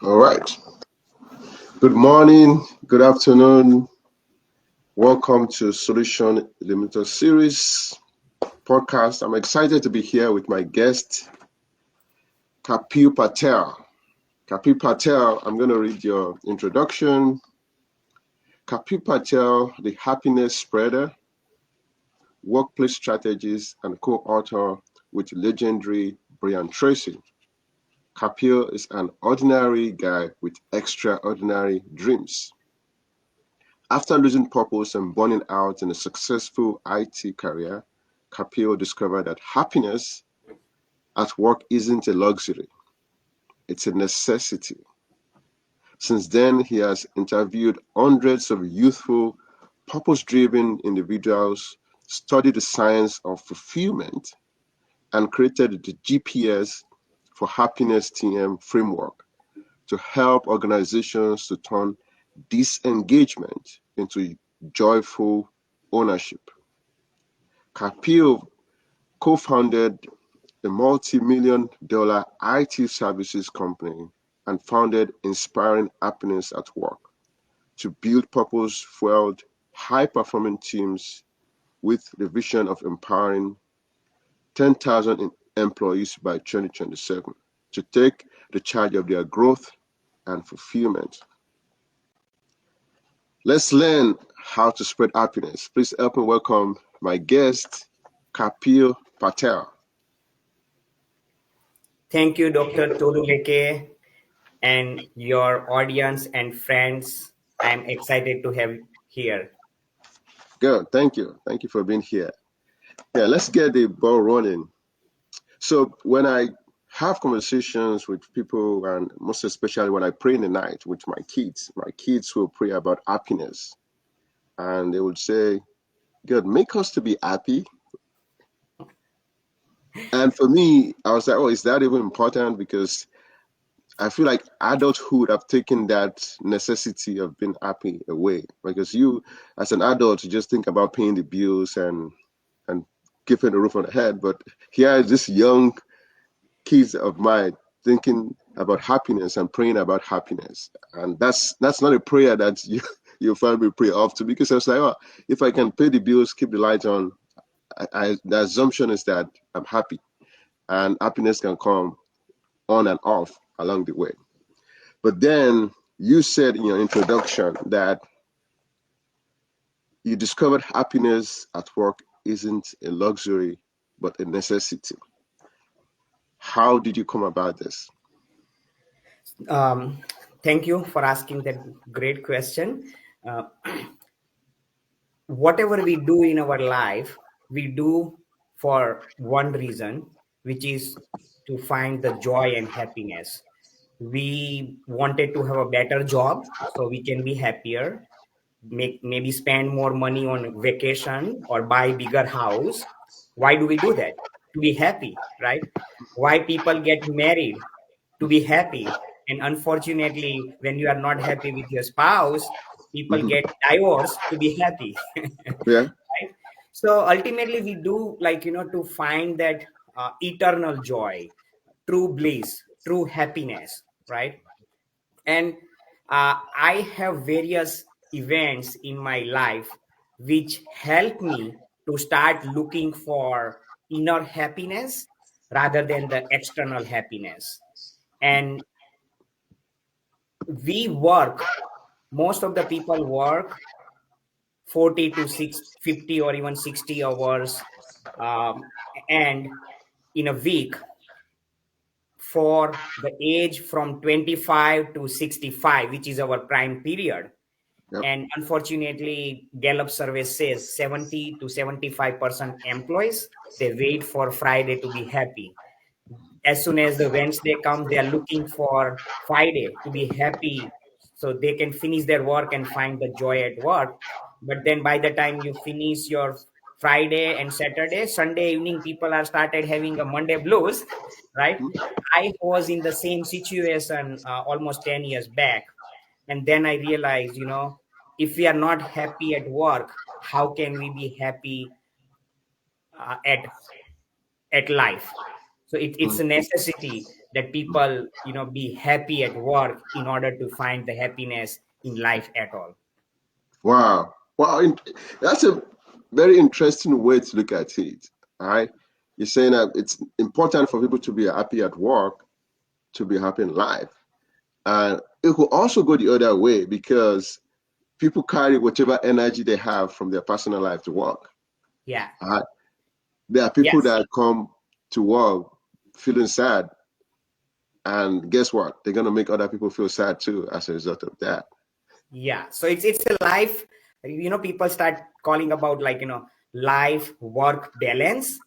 All right. Good morning, good afternoon. Welcome to Solution Limited Series podcast. I'm excited to be here with my guest, Kapil Patel. Kapil Patel, I'm going to read your introduction. Kapil Patel, the happiness spreader, workplace strategist, and co-author with legendary Brian Tracy. Kapil is an ordinary guy with extraordinary dreams. After losing purpose and burning out in a successful IT career, Kapil discovered that happiness at work isn't a luxury, it's a necessity. Since then, he has interviewed hundreds of youthful, purpose driven individuals, studied the science of fulfillment, and created the GPS for Happiness TM framework to help organizations to turn disengagement into joyful ownership. Kapil co founded a multi-million dollar IT services company and founded Inspiring Happiness at Work to build purpose fueled, high performing teams with the vision of empowering 10,000 employees by 2027 to take the charge of their growth and fulfillment. Let's learn how to spread happiness. Please help me welcome my guest, Kapil Patel. Thank you, Dr. Toluleke, and your audience and friends. I'm excited to have here. Good, thank you. Thank you for being here. Yeah, let's get the ball rolling. So when I have conversations with people, and most especially when I pray in the night with my kids will pray about happiness, and they would say, God, make us to be happy. And for me, I was like, oh, is that even important? Because I feel like adulthood have taken that necessity of being happy away. Because you, as an adult, you just think about paying the bills and keeping the roof on the head. But here is this young kids of mine thinking about happiness and praying about happiness. And that's not a prayer that you find me pray often, because I was like, oh, if I can pay the bills, keep the lights on, the assumption is that I'm happy, and happiness can come on and off along the way. But then you said in your introduction that you discovered happiness at work isn't a luxury, but a necessity. How did you come about this? Um, Thank you for asking that great question. Uh, Whatever we do in our life, we do for one reason, which is to find the joy and happiness. We wanted to have a better job so we can be happier, make maybe spend more money on vacation or buy bigger house. Why do we do that? To be happy, right? Why people get married? To be happy. And unfortunately, when you are not happy with your spouse, people Hmm. get divorced to be happy. Yeah. Right? So ultimately we do, like, to find that eternal joy, true bliss, true happiness, right? And I have various events in my life which help me to start looking for inner happiness rather than the external happiness. And we work, most of the people work 40 to 50 or even 60 hours, um, and in a week, for the age from 25 to 65, which is our prime period. Yep. And unfortunately, Gallup survey says 70 to 75% employees, they wait for Friday to be happy. As soon as the Wednesday comes, they are looking for Friday to be happy so they can finish their work and find the joy at work. But then by the time you finish your Friday and Saturday, Sunday evening, people are started having a Monday blues, right? I was in the same situation almost 10 years back. And then I realized, if we are not happy at work, how can we be happy at life? So it's Mm. a necessity that people be happy at work in order to find the happiness in life at all. Wow. Wow. That's a very interesting way to look at it. All right. You're saying that it's important for people to be happy at work, to be happy in life. And it could also go the other way, because people carry whatever energy they have from their personal life to work. Yeah. Uh, there are people Yes. that come to work feeling sad, and guess what? They're gonna make other people feel sad too as a result of that. Yeah, so it's a life, people start calling about, like, life work balance,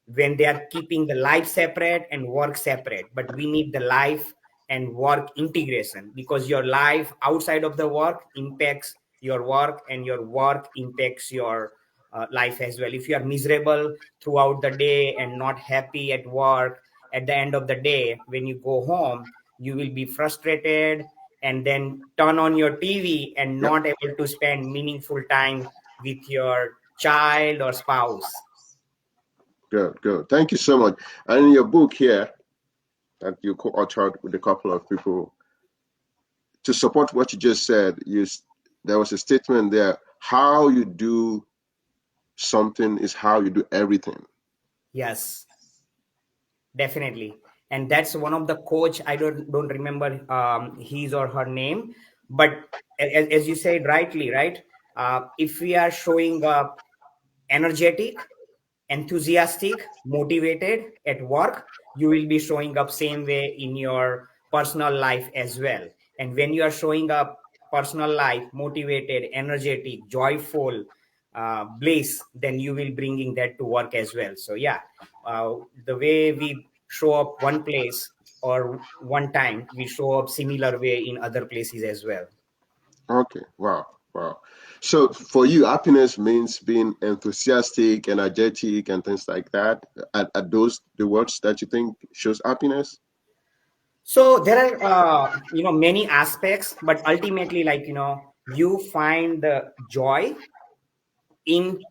when they are keeping the life separate and work separate. But we need the life and work integration, because your life outside of the work impacts your work, and your work impacts your life as well. If you are miserable throughout the day and not happy at work, at the end of the day, when you go home, you will be frustrated, and then turn on your TV and Yep. not able to spend meaningful time with your child or spouse. Good, good. Thank you so much. And in your book here that you co-authored with a couple of people, to support what you just said, there was a statement there: how you do something is how you do everything. Yes, definitely. And that's one of the coach. I don't remember his or her name, but as you said rightly, right? If we are showing up energetic, enthusiastic, motivated at work, you will be showing up same way in your personal life as well. And when you are showing up personal life motivated, energetic, joyful, bliss, then you will bringing that to work as well. So yeah, the way we show up one place or one time, we show up similar way in other places as well. Okay, wow, wow. So for you, happiness means being enthusiastic, energetic, and things like that. Are those the words that you think shows happiness? So there are many aspects, but ultimately, like, you find the joy in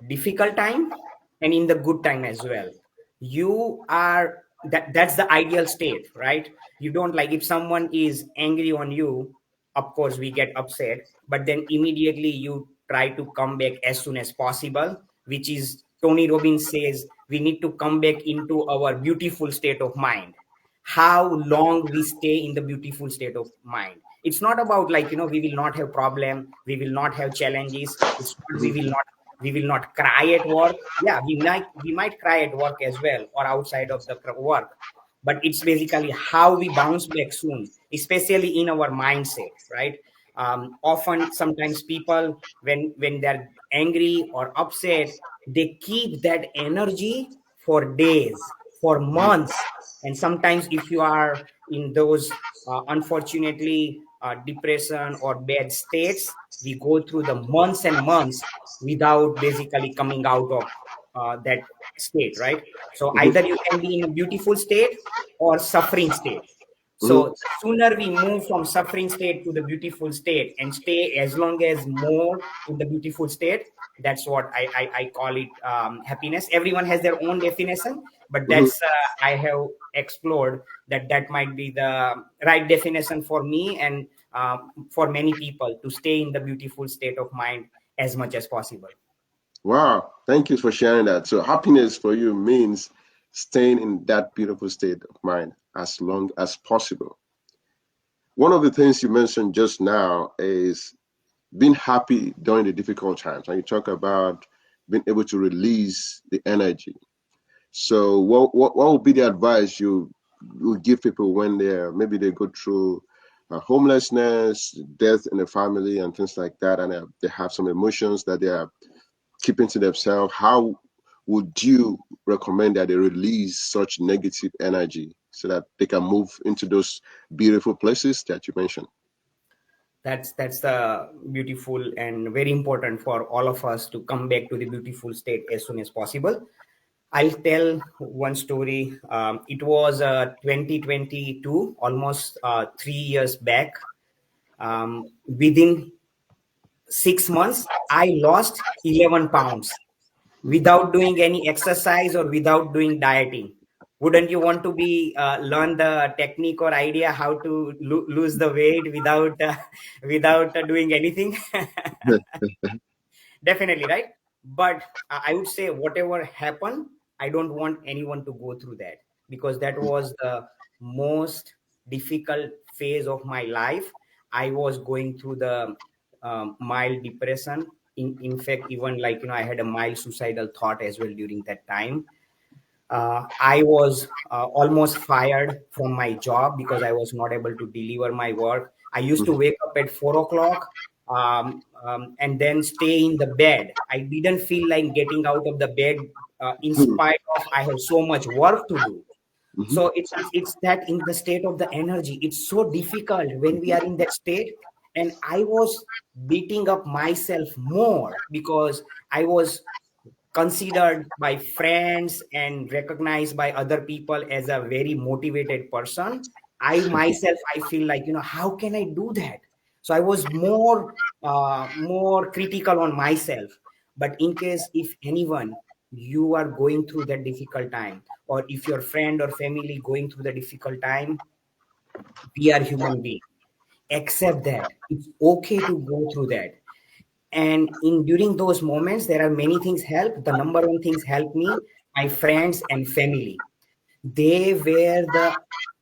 difficult time and in the good time as well. You are that's the ideal state, right? You don't, like, if someone is angry on you, of course we get upset, but then immediately you try to come back as soon as possible, which is Tony Robbins says we need to come back into our beautiful state of mind. How long we stay in the beautiful state of mind, it's not about, like, we will not have problem, we will not have challenges, it's not Hmm. we will not cry at work. Yeah, we might cry at work as well, or outside of the work, but it's basically how we bounce back soon, especially in our mindset, right? Often sometimes people, when they're angry or upset, they keep that energy for days, for months. And sometimes if you are in those unfortunately depression or bad states, we go through the months and months without basically coming out of that state, right? So Hmm. either you can be in a beautiful state or suffering state. Hmm. So sooner we move from suffering state to the beautiful state and stay as long as more in the beautiful state, that's what I call it, happiness. Everyone has their own definition, but Hmm. that's I have explored that might be the right definition for me, and for many people, to stay in the beautiful state of mind as much as possible. Wow, thank you for sharing that. So happiness for you means staying in that beautiful state of mind as long as possible. One of the things you mentioned just now is being happy during the difficult times. And you talk about being able to release the energy. So what would be the advice you would give people when they go through homelessness, death in the family, and things like that, and they have some emotions that they are keeping to themselves? How would you recommend that they release such negative energy so that they can move into those beautiful places that you mentioned? That's the beautiful and very important for all of us to come back to the beautiful state as soon as possible. I'll tell one story. It was 2022, almost 3 years back. Within 6 months, I lost 11 pounds without doing any exercise or without doing dieting. Wouldn't you want to be learn the technique or idea how to lose the weight without without doing anything? Definitely, right? But I would say whatever happened, I don't want anyone to go through that, because that was the most difficult phase of my life. I was going through the mild depression. In fact, even like, I had a mild suicidal thought as well during that time. I was almost fired from my job because I was not able to deliver my work. I used to wake up at 4 o'clock, and then stay in the bed. I didn't feel like getting out of the bed, in spite of I have so much work to do. Hmm. So it's that in the state of the energy, it's so difficult when we are in that state. And I was beating up myself more because I was considered by friends and recognized by other people as a very motivated person. I myself, I feel like, how can I do that? So I was more critical on myself. But in case if anyone, you are going through that difficult time, or if your friend or family going through the difficult time, we are human beings. Accept that it's okay to go through that. And in during those moments, there are many things help. The number one things help me, my friends and family. They were the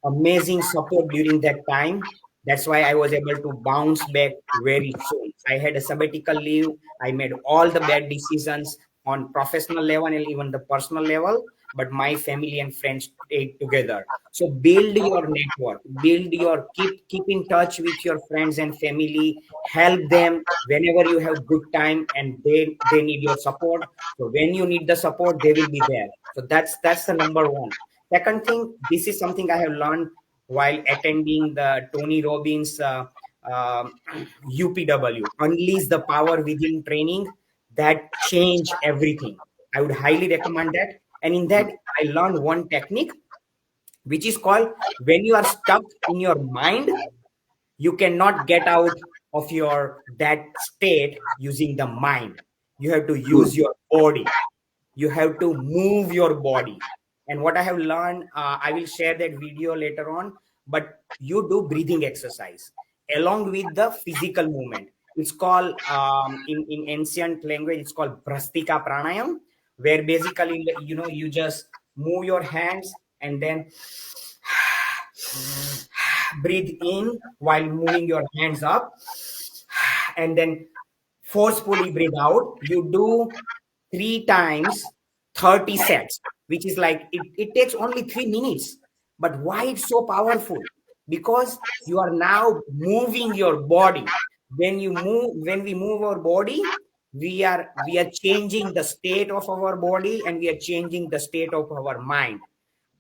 amazing support during that time. That's why I was able to bounce back very soon. I had a sabbatical leave. I made all the bad decisions on professional level and even the personal level, but my family and friends stayed together. So build your network, build your keep in touch with your friends and family, help them whenever you have good time and they need your support. So when you need the support, they will be there. So that's the number one. Second thing, this is something I have learned while attending the Tony Robbins UPW, Unleash the Power Within training, that changed everything. I would highly recommend that. And in that, I learned one technique, which is called when you are stuck in your mind, you cannot get out of your that state using the mind. You have to use your body, you have to move your body. And what I have learned, I will share that video later on, but you do breathing exercise along with the physical movement. It's called, in ancient language, it's called brastika pranayam, where basically, you just move your hands and then breathe in while moving your hands up, and then forcefully breathe out. You do 3 times 30 sets, which is like it takes only 3 minutes. But why it's so powerful? Because you are now moving your body. When we move our body, we are changing the state of our body, and we are changing the state of our mind.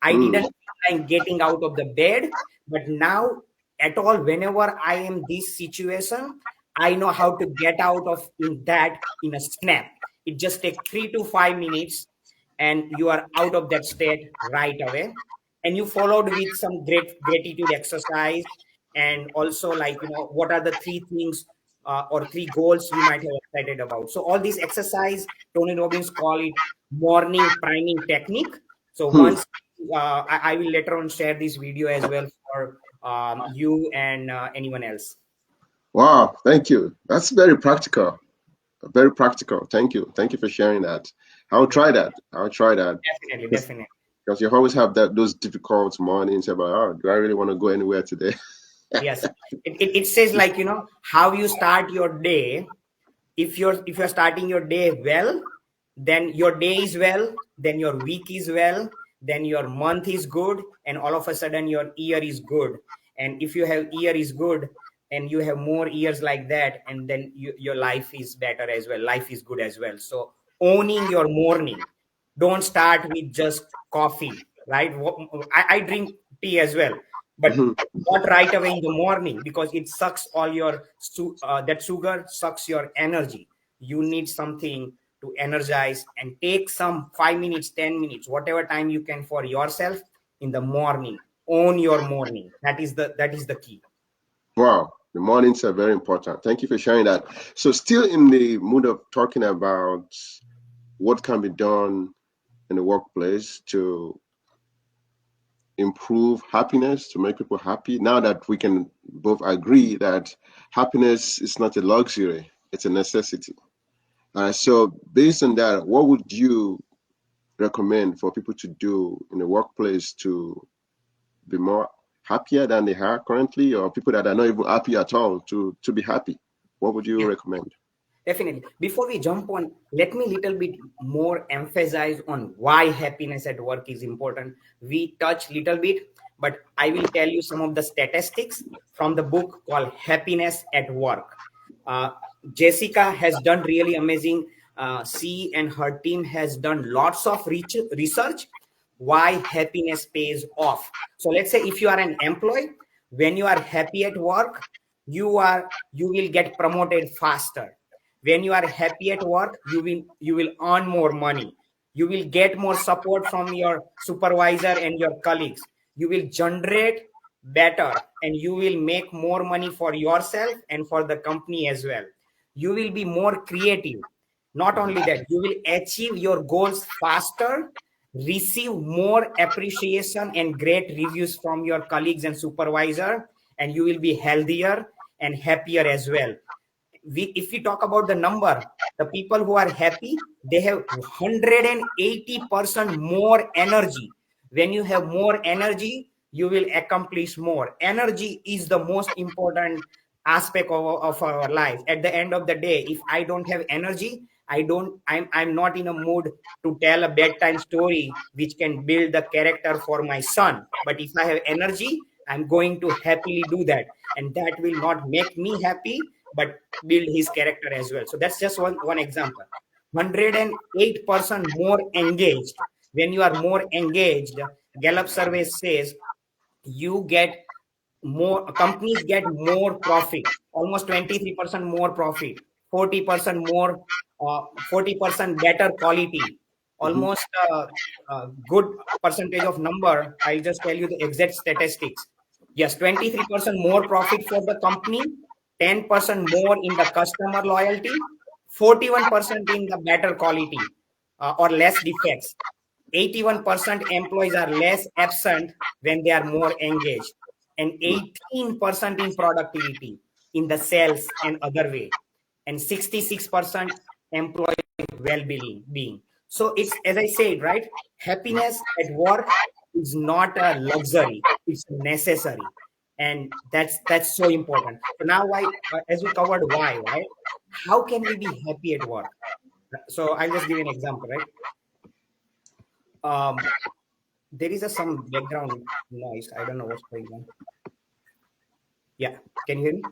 I Hmm. didn't feel like getting out of the bed, but now at all, whenever I am this situation, I know how to get out of in that in a snap. It just takes 3 to 5 minutes, and you are out of that state right away. And you followed with some great gratitude exercise, and also like, what are the 3 things, or 3 goals you might have excited about. So all these exercise, Tony Robbins call it morning priming technique. So Hmm. once, I will later on share this video as well for you and anyone else. Wow, thank you. That's very practical. Very practical. Thank you. Thank you for sharing that. I'll Yeah, try that. I'll try that. definitely, Because definitely. you always have those difficult mornings about, oh, do I really want to go anywhere today? Yes, it says like, how you start your day. If you're starting your day well, then your day is well, then your week is well, then your month is good, and all of a sudden your year is good. And if you have year is good, and you have more years like that, and then your life is better as well, life is good as well. So owning your morning, don't start with just coffee, right? I drink tea as well, but Mhm. not right away in the morning, because it sucks all your that sugar sucks your energy. You need something to energize, and take some 5 minutes, 10 minutes, whatever time you can for yourself in the morning. Own your morning. That is the key. Wow, the mornings are very important. Thank you for sharing that. So, still in the mood of talking about what can be done in the workplace to improve happiness, to make people happy, now that we can both agree that happiness is not a luxury, it's a necessity. So, based on that, what would you recommend for people to do in the workplace to be more happier than they are currently, or people that are not even happy at all to be happy? What would you Yeah. recommend? Definitely. Before we jump on, let me little bit more emphasize on why happiness at work is important. We touch little bit, but I will tell you some of the statistics from the book called Happiness at Work. Uh, Jessica has done really amazing. She and her team has done lots of research why happiness pays off. So let's say if you are an employee, when you are happy at work, you will get promoted faster. When you are happy at work, you will earn more money. You will get more support from your supervisor and your colleagues. You will generate better, and you will make more money for yourself and for the company as well. You will be more creative. Not only Mhm. that, you will achieve your goals faster, receive more appreciation and great reviews from your colleagues and supervisor, and you will be healthier and happier as well. If we talk about the number, the people who are happy, they have 180% more energy. When you have more energy, you will accomplish more. Energy is the most important aspect of our life. At the end of the day, if I don't have energy, I'm not in a mood to tell a bedtime story which can build the character for my son. But if I have energy, I'm going to happily do that, and that will not make me happy, but build his character as well. So that's just one example. 108% more engaged. When you are more engaged, Gallup survey says you get more, companies get more profit, almost 23% more profit, 40% more, 40% better quality, Mhm. almost good percentage of number. I'll just tell you the exact statistics. Yes, 23% more profit for the company, 10% more in the customer loyalty, 41% in the better quality, or less defects. 81% employees are less absent when they are more engaged, and 18% in productivity in the sales and other way, and 66% employee well-being. So it's, as I said, right, happiness at work is not a luxury, it's necessary, and that's so important. So now, why, as we covered why, right, how can we be happy at work? So I'll just give you an example, right? um there is some background noise. I don't know what's going on. Yeah, can you hear me?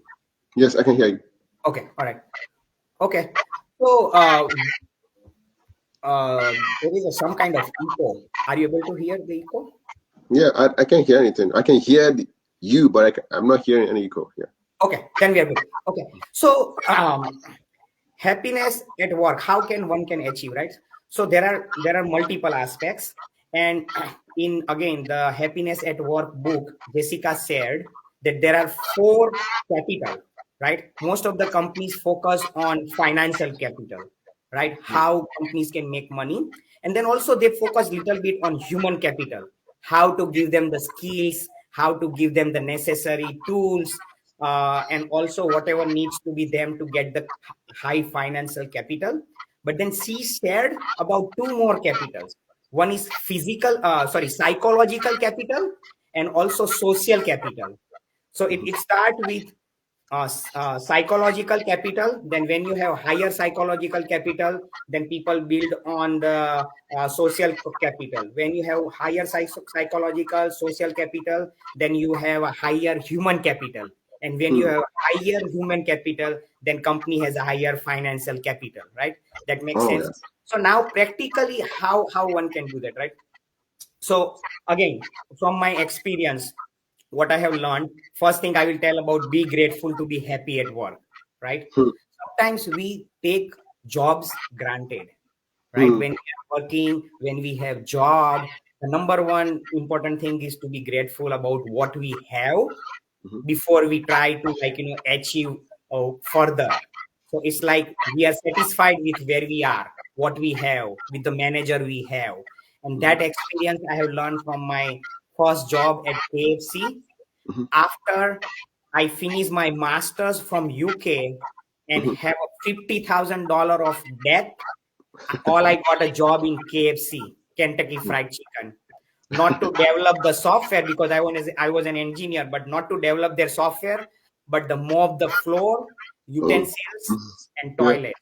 Yes, I can hear you. Okay, all right. Okay, so there is some kind of echo. Are you able to hear the echo? Yeah, I can't hear anything. I can hear you, but I'm not hearing any echo. Yeah. Okay, then we are good. Okay, so happiness at work, how can one can achieve, right? So there are multiple aspects, and in, again, the Happiness at Work book, Jessica said that there are four capital, right? Most of the companies focus on financial capital, right, how companies can make money, and then also they focus little bit on human capital, how to give them the skills, how to give them the necessary tools, and also whatever needs to be them to get the high financial capital. But then she shared about two more capitals. One is psychological capital, and also social capital. So Mhm. it starts with psychological capital. Then when you have higher psychological capital, then people build on the social capital. When you have higher psychological social capital, then you have a higher human capital. And when you Hmm. have higher human capital, then company has a higher financial capital, right? That makes Oh sense. yes. So now practically how one can do that, right? So again, from my experience, what I have learned, first thing I will tell about, be grateful to be happy at work, right? Hmm. Sometimes we take jobs granted, right? Hmm. When we are working, when we have job, the number one important thing is to be grateful about what we have Mhm. before we try to, like, achieve further. So it's like we are satisfied with where we are, what we have, with the manager we have. And Mhm. that experience I have learned from my first job at KFC. Mhm. After I finished my master's from UK and Mhm. have a $50,000 of debt, all I got a job in KFC, Kentucky Fried Chicken. Not to develop the software, because I was an engineer, but not to develop their software, but the mop the floor, Oh. utensils and Yeah. toilets.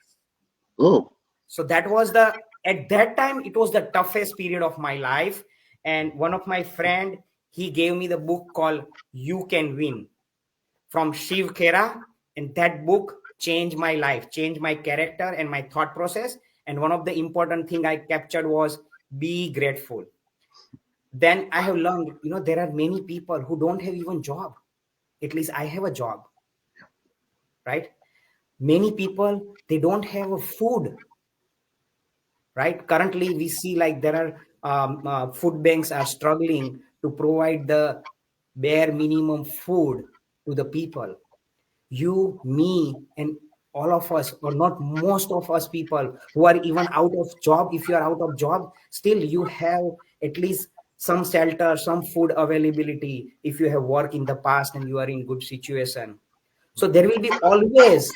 Oh. So that was the, at that time it was the toughest period of my life. And one of my friend, he gave me the book called You Can Win from Shiv Khera, and that book changed my life, changed my character and my thought process. And one of the important thing I captured was be grateful. Then I have learned, there are many people who don't have even job. At least I have a job, right? Many people, they don't have a food, right? Currently we see like there are food banks are struggling to provide the bare minimum food to the people. You, me, and all of us, or not most of us people who are even out of job, if you are out of job, still you have at least some shelter, some food availability if you have worked in the past and you are in good situation. So there will be always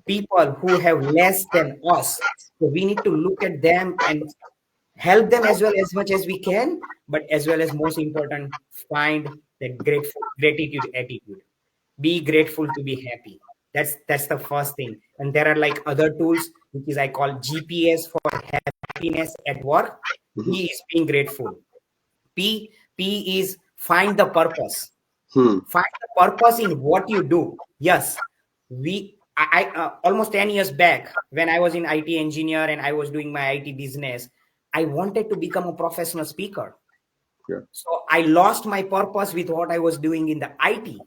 people who have less than us. So we need to look at them and help them as well as much as we can, but as well as most important, find that gratitude attitude. Be grateful to be happy. That's the first thing. And there are like other tools, which is I call GPS for happiness at work. Mhm. B is being grateful. P is find the purpose. Hmm. Find the purpose in what you do. Yes, almost 10 years back when I was in IT engineer and I was doing my IT business, I wanted to become a professional speaker. Yeah. So I lost my purpose with what I was doing in the IT.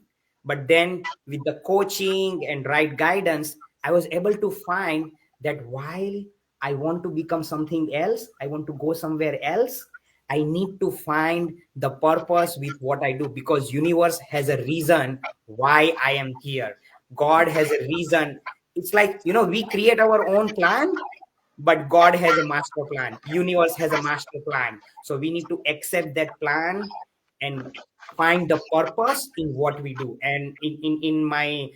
But then with the coaching and right guidance, I was able to find that while I want to become something else, I want to go somewhere else, I need to find the purpose with what I do, because universe has a reason why I am here. God has a reason. It's like, we create our own plan, but God has a master plan, universe has a master plan. So we need to accept that plan and find the purpose in what we do. And in my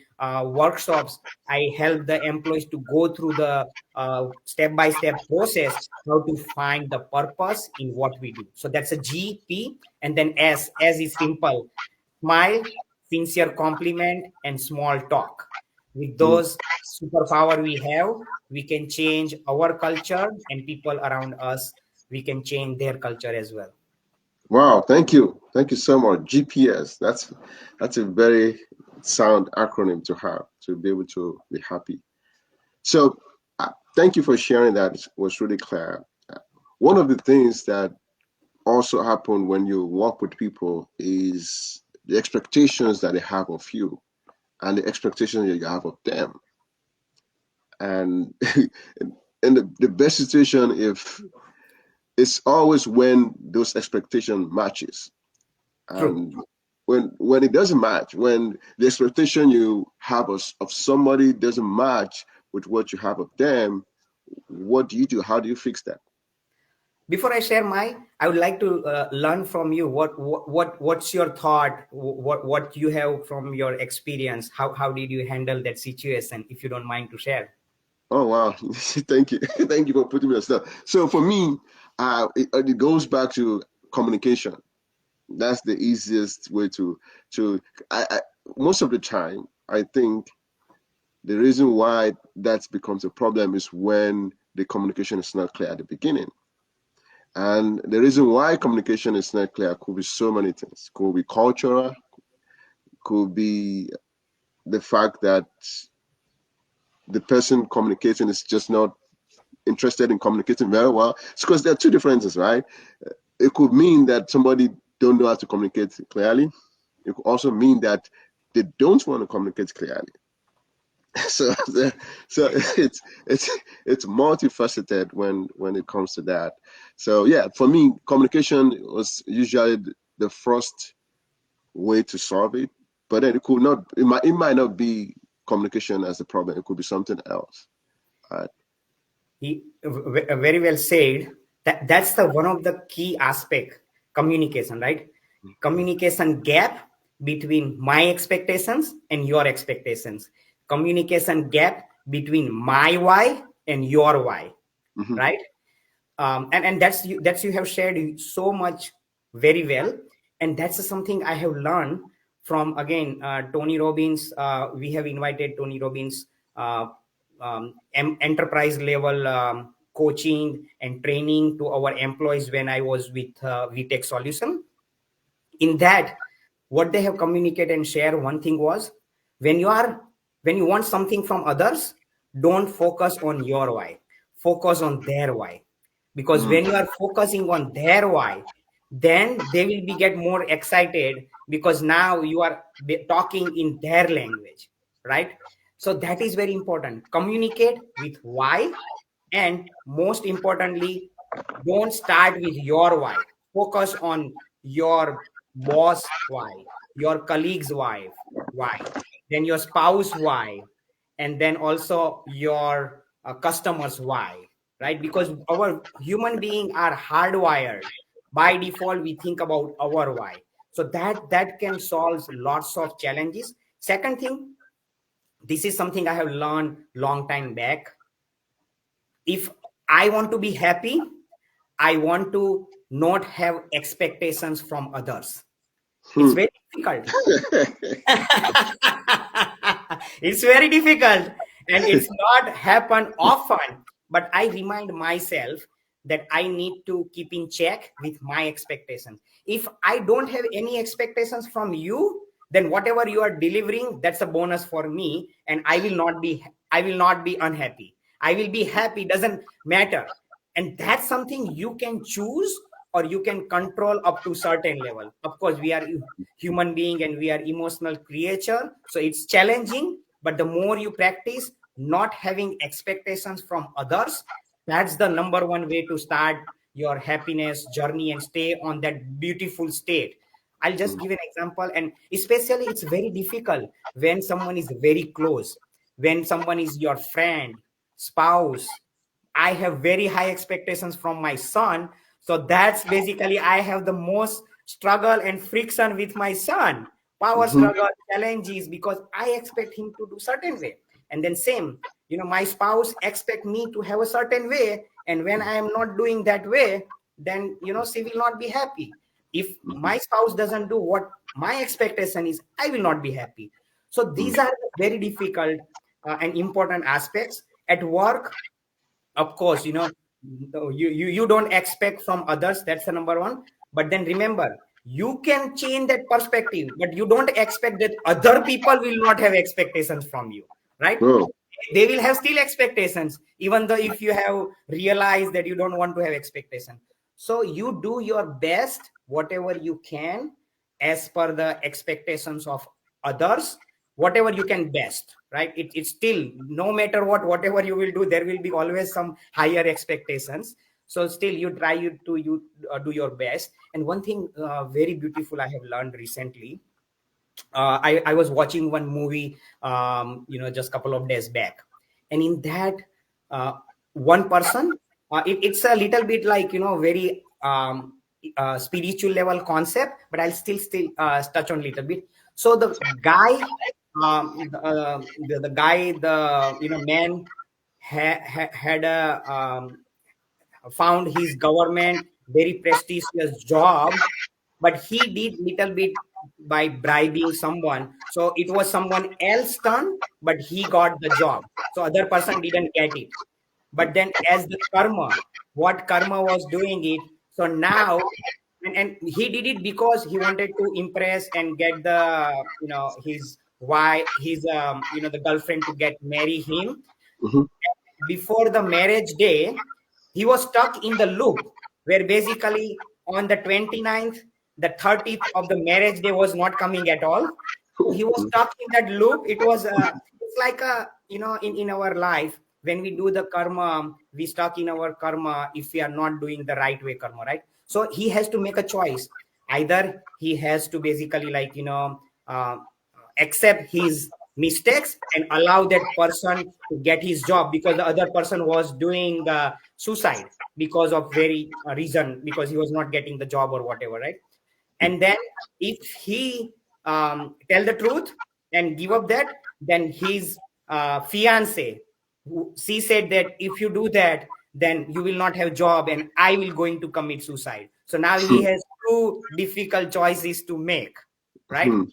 workshops, I help the employees to go through the step by step process how to find the purpose in what we do. So that's a GP. And then S is simple: smile, sincere compliment, and small talk. With Hmm. those superpower we have, we can change our culture, and people around us, we can change their culture as well. Wow. Thank you so much. GPS. That's a very sound acronym to have to be able to be happy. So, thank you for sharing that. It was really clear. One of the things that also happen when you work with people is the expectations that they have of you and the expectations that you have of them. And in the best situation, if it's always when those expectation matches, True. and when it doesn't match, when the expectation you have of somebody doesn't match with what you have of them, what do you do? How do you fix that? Before I share my, I would like to learn from you. What's your thought? What you have from your experience? How did you handle that situation? If you don't mind to share. Oh wow, thank you, thank you for putting me on stuff. So for me, it goes back to communication. That's the easiest way to. I most of the time, I think the reason why that becomes a problem is when the communication is not clear at the beginning. And the reason why communication is not clear could be so many things. Could be cultural, could be the fact that the person communicating is just not interested in communicating very well. It's because there are two differences, right? It could mean that somebody don't know how to communicate clearly. It could also mean that they don't want to communicate clearly. So, so it's multifaceted when it comes to that. So yeah, for me, communication was usually the first way to solve it. But then it might not be communication as the problem. It could be something else. Uh, Very well said. That's the one of the key aspect, communication, right? Communication gap between my expectations and your expectations. Communication gap between my why and your why, mhm. right? And that's you have shared so much very well. And that's something I have learned from again Tony Robbins. We have invited Tony Robbins uh, enterprise level coaching and training to our employees when I was with VTech Solution. In that, what they have communicated and share one thing was, when you are when you want something from others, don't focus on your why, focus on their why. Because Mm. when you are focusing on their why, then they will be get more excited, because now you are talking in their language, right? So that is very important. Communicate with why, and most importantly, don't start with your why. Focus on your boss why, your colleague's why, then your spouse why, and then also your customers why, right? Because our human being are hardwired. By default, we think about our why. So that can solve lots of challenges. Second thing, this is something I have learned long time back. If I want to be happy, I want to not have expectations from others. It's Hmm. very difficult. It's very difficult, and it's not happen often, but I remind myself that I need to keep in check with my expectations. If I don't have any expectations from you, then whatever you are delivering, that's a bonus for me, and I will not be unhappy. I will be happy, doesn't matter. And that's something you can choose, or you can control up to certain level. Of course, we are human being and we are emotional creature, so it's challenging. But the more you practice not having expectations from others, that's the number one way to start your happiness journey and stay on that beautiful state. I'll just give an example, and especially it's very difficult when someone is very close, when someone is your friend, spouse. I have very high expectations from my son. So that's basically I have the most struggle and friction with my son. Power Mhm. struggle, challenges, because I expect him to do certain way. And then same, my spouse expect me to have a certain way. And when I am not doing that way, then she will not be happy. If my spouse doesn't do what my expectation is, I will not be happy. So Mm. these are very difficult and important aspects at work. Of course, you don't expect from others, that's the number one. But then remember, you can change that perspective, but you don't expect that other people will not have expectations from you, right? Oh. They will have still expectations, even though if you have realized that you don't want to have expectation. So you do your best, whatever you can, as per the expectations of others, whatever you can best, right? It's still, no matter whatever you will do, there will be always some higher expectations. So still you try you do your best. And one thing very beautiful I have learned recently, I was watching one movie, just a couple of days back, and in that, uh, one person, it's a little bit like very spiritual level concept, but I'll still touch on a little bit. So the guy, the guy, the man had a found his government very prestigious job, but he did little bit by bribing someone. So it was someone else turn, but he got the job. So other person didn't get it. But then as the karma, what karma was doing it. So now, and he did it because he wanted to impress and get the, his wife, his, the girlfriend to get marry him. Mhm. Before the marriage day, he was stuck in the loop where basically on the 29th, the 30th of the marriage day was not coming at all. So he was stuck in that loop. It's like in our life, when we do the karma, we stuck in our karma if we are not doing the right way karma, right? So he has to make a choice. Either he has to basically accept his mistakes and allow that person to get his job, because the other person was doing suicide because of very reason, because he was not getting the job or whatever, right? And then if he tell the truth and give up that, then his fiance, she said that if you do that, then you will not have job and I will going to commit suicide. So now he Hmm. has two difficult choices to make, right? Hmm.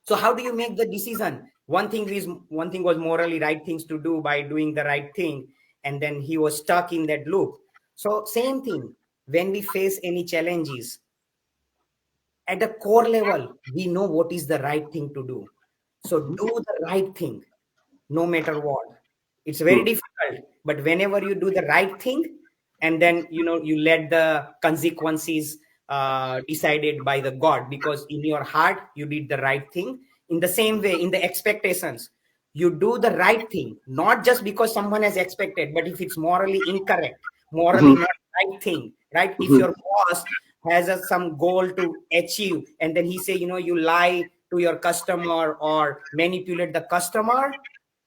So how do you make the decision? One thing was morally right things to do by doing the right thing, and then he was stuck in that loop. So same thing, when we face any challenges, at the core level, we know what is the right thing to do. So Mhm. do the right thing no matter what. It's very Hmm. difficult, but whenever you do the right thing, and then you let the consequences decided by the God, because in your heart you did the right thing. In the same way, in the expectations, you do the right thing, not just because someone has expected, but if it's morally incorrect, morally Mhm. not right thing, right? If Mhm. your boss has some goal to achieve, and then he say, you lie to your customer or manipulate the customer,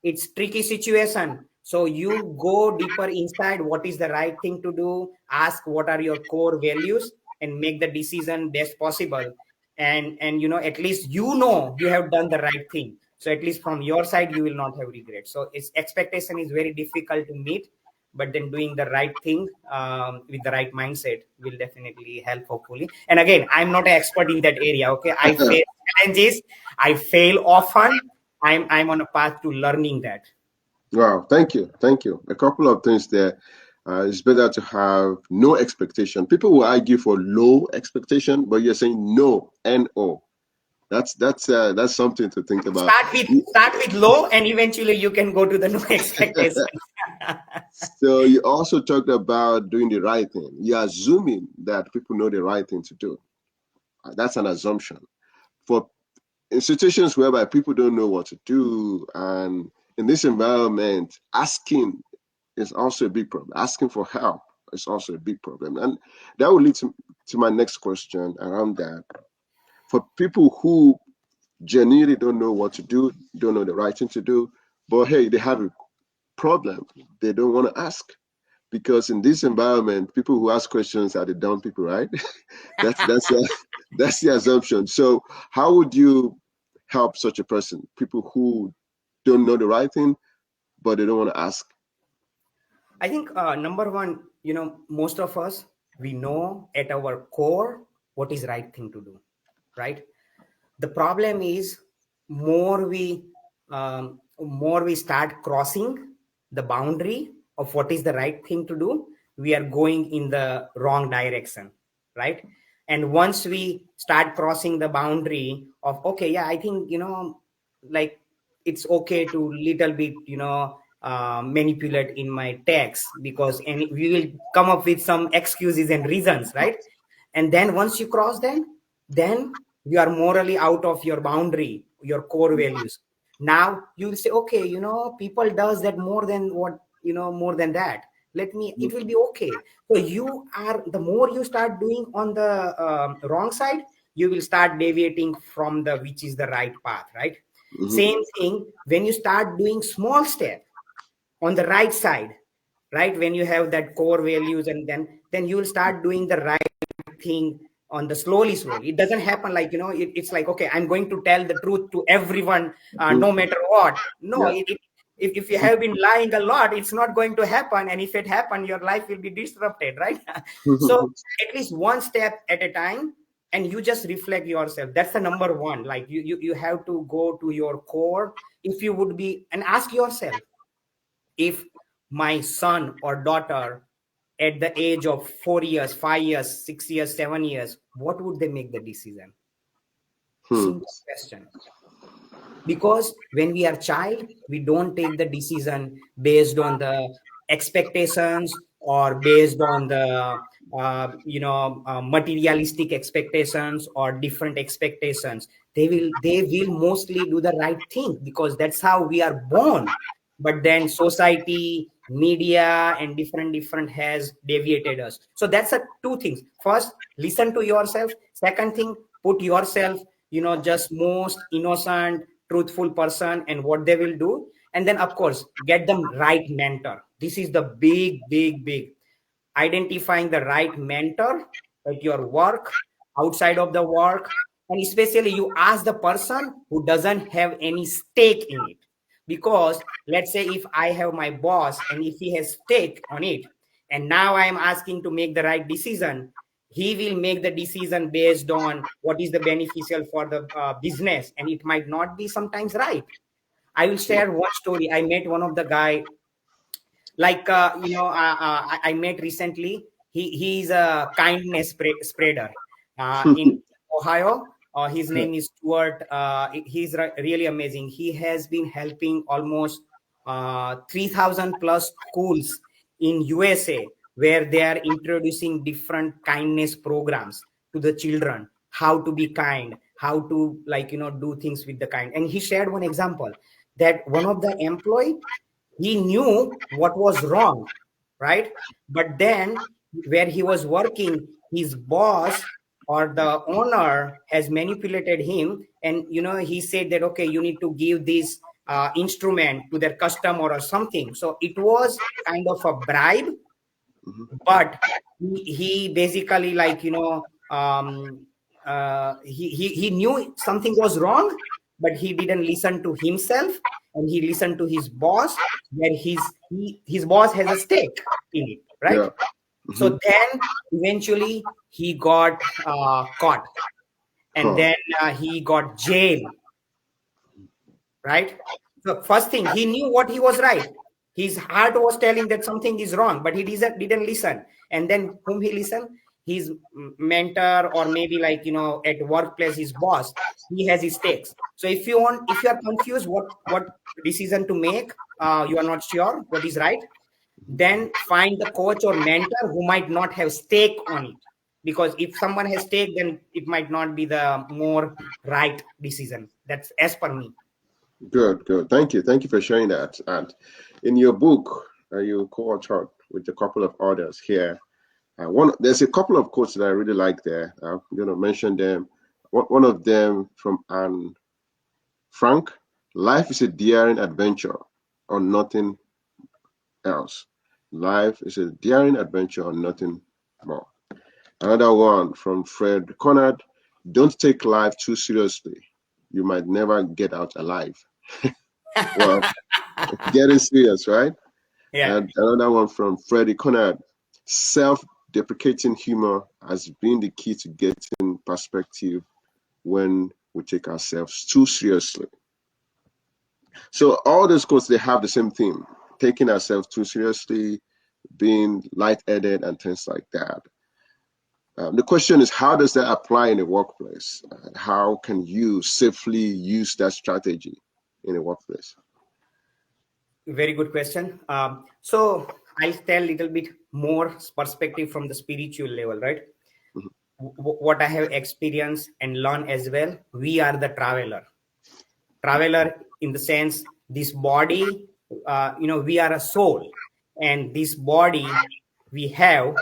it's tricky situation. So you go deeper inside what is the right thing to do, ask what are your core values, and make the decision best possible. And at least you have done the right thing, so at least from your side you will not have regret. So its expectation is very difficult to meet, but then doing the right thing with the right mindset will definitely help, hopefully. And again, I'm not an expert in that area. Okay, I face challenges, I fail often. I'm on a path to learning that. Wow, thank you, thank you. A couple of things there. It's better to have no expectation. People will argue for low expectation, but you're saying no, no. That's something to think about. Start with low, and eventually you can go to the no expectations. So you also talked about doing the right thing. You're assuming that people know the right thing to do. That's an assumption. For institutions whereby people don't know what to do, and in this environment, asking is also a big problem. Asking for help is also a big problem. And that will lead to my next question around that. For people who genuinely don't know what to do, don't know the right thing to do, but hey, they have a problem, they don't want to ask. Because in this environment, people who ask questions are the dumb people, right? That's that's the assumption. So how would you help such a person? People who don't know the right thing, but they don't want to ask. I think number one, most of us, we know at our core what is right thing to do, right? The problem is, more we start crossing the boundary of what is the right thing to do, we are going in the wrong direction, right? And once we start crossing the boundary of, okay, yeah, I think, like, it's okay to little bit, manipulate in my text, because and we will come up with some excuses and reasons, right? And then once you cross them, then you are morally out of your boundary, your core values. Now you will say, okay, people does that more than what, more than that, let me, it will be okay. So you are, the more you start doing on the wrong side, you will start deviating from the which is the right path, right? Mm-hmm. Same thing when you start doing small step on the right side, right? When you have that core values, and then you will start doing the right thing on the slowly. It doesn't happen like, it's like, okay, I'm going to tell the truth to everyone, Mm-hmm. no matter what. No, Yeah. if you have been lying a lot, it's not going to happen, and if it happen, your life will be disrupted, right? So at least one step at a time, and you just reflect yourself. That's the number one. Like, you have to go to your core. If you would be, and ask yourself, if my son or daughter at the age of 4 years, 5 years, 6 years, 7 years, what would they make the decision? Hmm. Simple question. Because when we are child, we don't take the decision based on the expectations, or based on the materialistic expectations or different expectations. They will mostly do the right thing, because that's how we are born. But then society, media, and different has deviated us. So that's a two things. First, listen to yourself. Second thing, put yourself, just most innocent, truthful person, and what they will do. And then, of course, get them right mentor. This is the big identifying the right mentor at your work, outside of the work. And especially you ask the person who doesn't have any stake in it. Because let's say if I have my boss, and if he has stake on it, and now I am asking to make the right decision, he will make the decision based on what is the beneficial for the business, and it might not be sometimes right. I will share one story. I met one of the guy, like I met recently. He's a kindness spreader in Ohio. His name is Stuart. He's really amazing. He has been helping almost 3,000 plus schools in USA, where they are introducing different kindness programs to the children, how to be kind, how to, like, do things with the kind. And he shared one example that one of the employee, he knew what was wrong, right? But then where he was working, his boss or the owner has manipulated him, and he said that, okay, you need to give this instrument to their customer or something. So it was kind of a bribe, but he basically, like, he knew something was wrong, but he didn't listen to himself, and he listened to his boss, where his boss has a stake in it, right? Yeah. So then eventually he got caught, and Huh. then he got jailed, right? So first thing, he knew what he was right. His heart was telling that something is wrong, but he didn't listen. And then whom he listened? His mentor, or maybe, like, at workplace, his boss. He has his stakes. So if you are confused what decision to make, you are not sure what is right, then find the coach or mentor who might not have stake on it. Because if someone has stake, then it might not be the more right decision. That's as per me. Good, good. Thank you for sharing that. And in your book, you co-authored with a couple of others here. There's a couple of quotes that I really like there. I'm going to mention them. One of them from Anne Frank: "Life is a daring adventure or nothing else. Life is a daring adventure or nothing more." Another one from Fred Conrad: "Don't take life too seriously. You might never get out alive." Well, getting serious, right? Yeah. And another one from Freddie Conrad: "Self-deprecating humor has been the key to getting perspective when we take ourselves too seriously." So all those quotes, they have the same theme: taking ourselves too seriously, being lightheaded, and things like that. The question is, how does that apply in a workplace? How can you safely use that strategy in a workplace? Very good question. So I'll tell a little bit more perspective from the spiritual level, right? Mhm. What I have experienced and learned as well. We are the traveler. Traveler in the sense, this body, we are a soul, and this body we have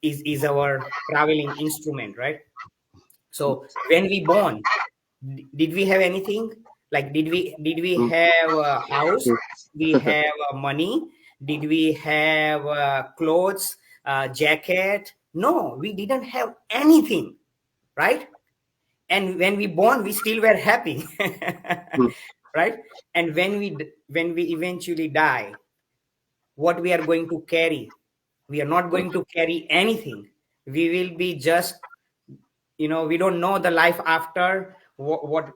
is our traveling instrument, right? So when we born, did we have anything? Like, did we have a house? We have money? Did we have clothes, jacket? No, we didn't have anything, right? And when we born, we still were happy, Mhm. right? And when we eventually die, what we are going to carry? We are not going to carry anything. We will be just, we don't know the life after what,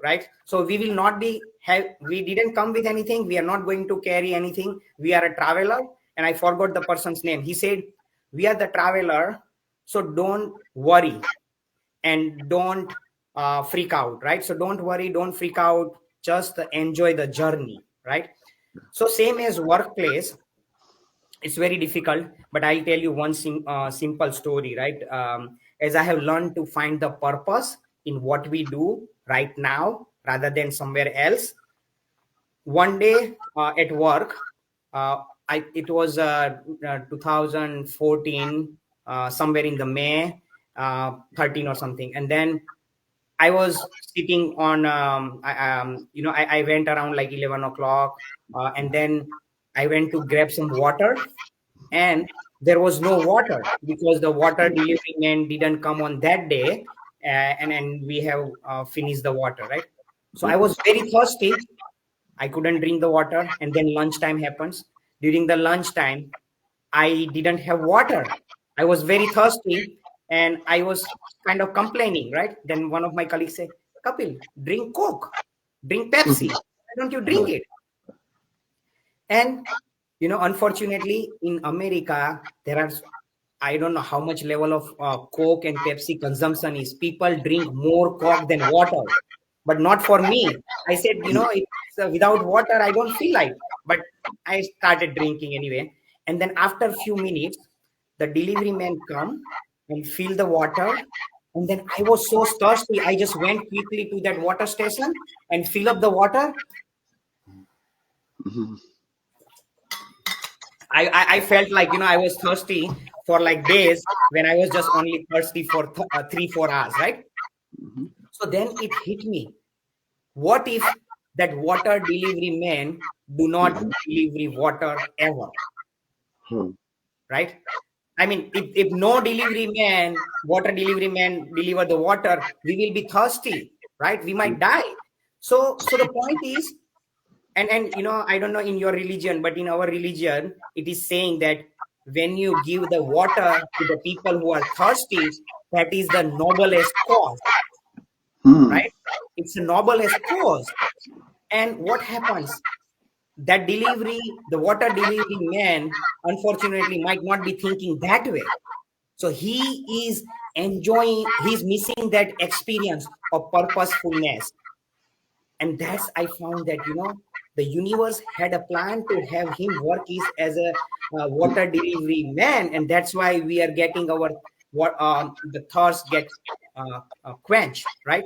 right? So we will not be have we didn't come with anything. We are not going to carry anything. We are a traveler. And I forgot the person's name. He said, we are the traveler, so don't worry, and don't freak out, right? So don't worry, don't freak out, just enjoy the journey, right? So same as workplace, it's very difficult, but I'll tell you one simple story, right? As I have learned to find the purpose in what we do right now rather than somewhere else. One day at work, it was 2014, somewhere in the May 13 or something. And then I was sitting on, I went around like 11 o'clock, and then I went to grab some water, and there was no water because the water delivery man didn't come on that day, and we have finished the water, right? So I was very thirsty. I couldn't drink the water, and then lunchtime happens. During the lunchtime, I didn't have water. I was very thirsty. and I was kind of complaining, right? Then one of my colleagues say, Kapil, drink Coke, drink Pepsi. Why don't you drink it? And unfortunately, in America, there are, I don't know how much level of Coke and Pepsi consumption is. People drink more Coke than water, but not for me. I said, it's, without water, I don't feel like. But I started drinking anyway. And then after a few minutes, the delivery man come and fill the water. And then I was so thirsty, I just went quickly to that water station and fill up the water. I felt like I was thirsty for like days when I was just only thirsty for 3-4 hours, right? So then it hit me. What if that water delivery man do not deliver water ever, right? I mean, if no delivery man, water delivery man deliver the water, we will be thirsty, right? We might die. So the point is, and I don't know in your religion, but in our religion it is saying that when you give the water to the people who are thirsty, that is the noblest cause, right? It's a noblest cause. And what happens, that delivery, the water delivery man, unfortunately might not be thinking that way. So he is enjoying, he's missing that experience of purposefulness. And that's, I found that the universe had a plan to have him work is as a water delivery man, and that's why we are getting our what the thirst get quenched, right?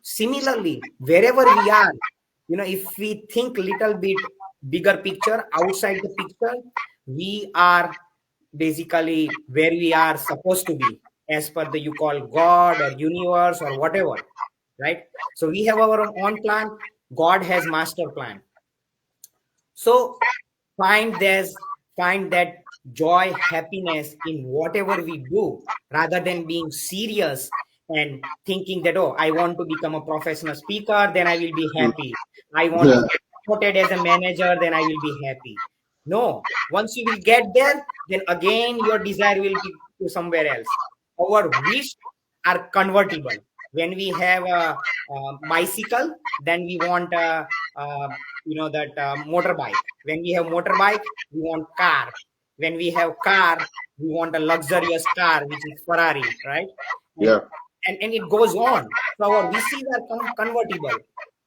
Similarly, wherever we are, if we think little bit bigger picture outside the picture, we are basically where we are supposed to be, as per the you call God or universe or whatever, right? So we have our own plan, God has master plan. So find this, find that joy, happiness in whatever we do, rather than being serious and thinking that, oh, I want to become a professional speaker, then I will be happy. I want to Yeah. get promoted as a manager, then I will be happy. No, once you will get there, then again your desire will be to somewhere else. Our wish are convertible. When we have a bicycle, then we want that motorbike. When we have motorbike, we want car. When we have car, we want a luxurious car, which is Ferrari, right? and Yeah. and it goes on. So our wishes are convertible,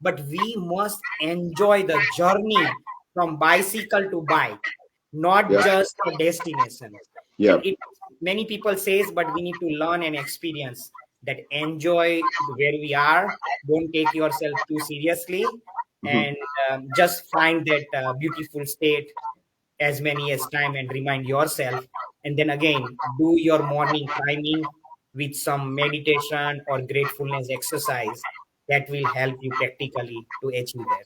but we must enjoy the journey from bicycle to bike, not Yeah. just the destination. And Yeah. it, many people says, but we need to learn and experience that. Enjoy where we are, don't take yourself too seriously, Mhm. and just find that beautiful state as many as time and remind yourself. And then again, do your morning priming with some meditation or gratefulness exercise that will help you practically to achieve that.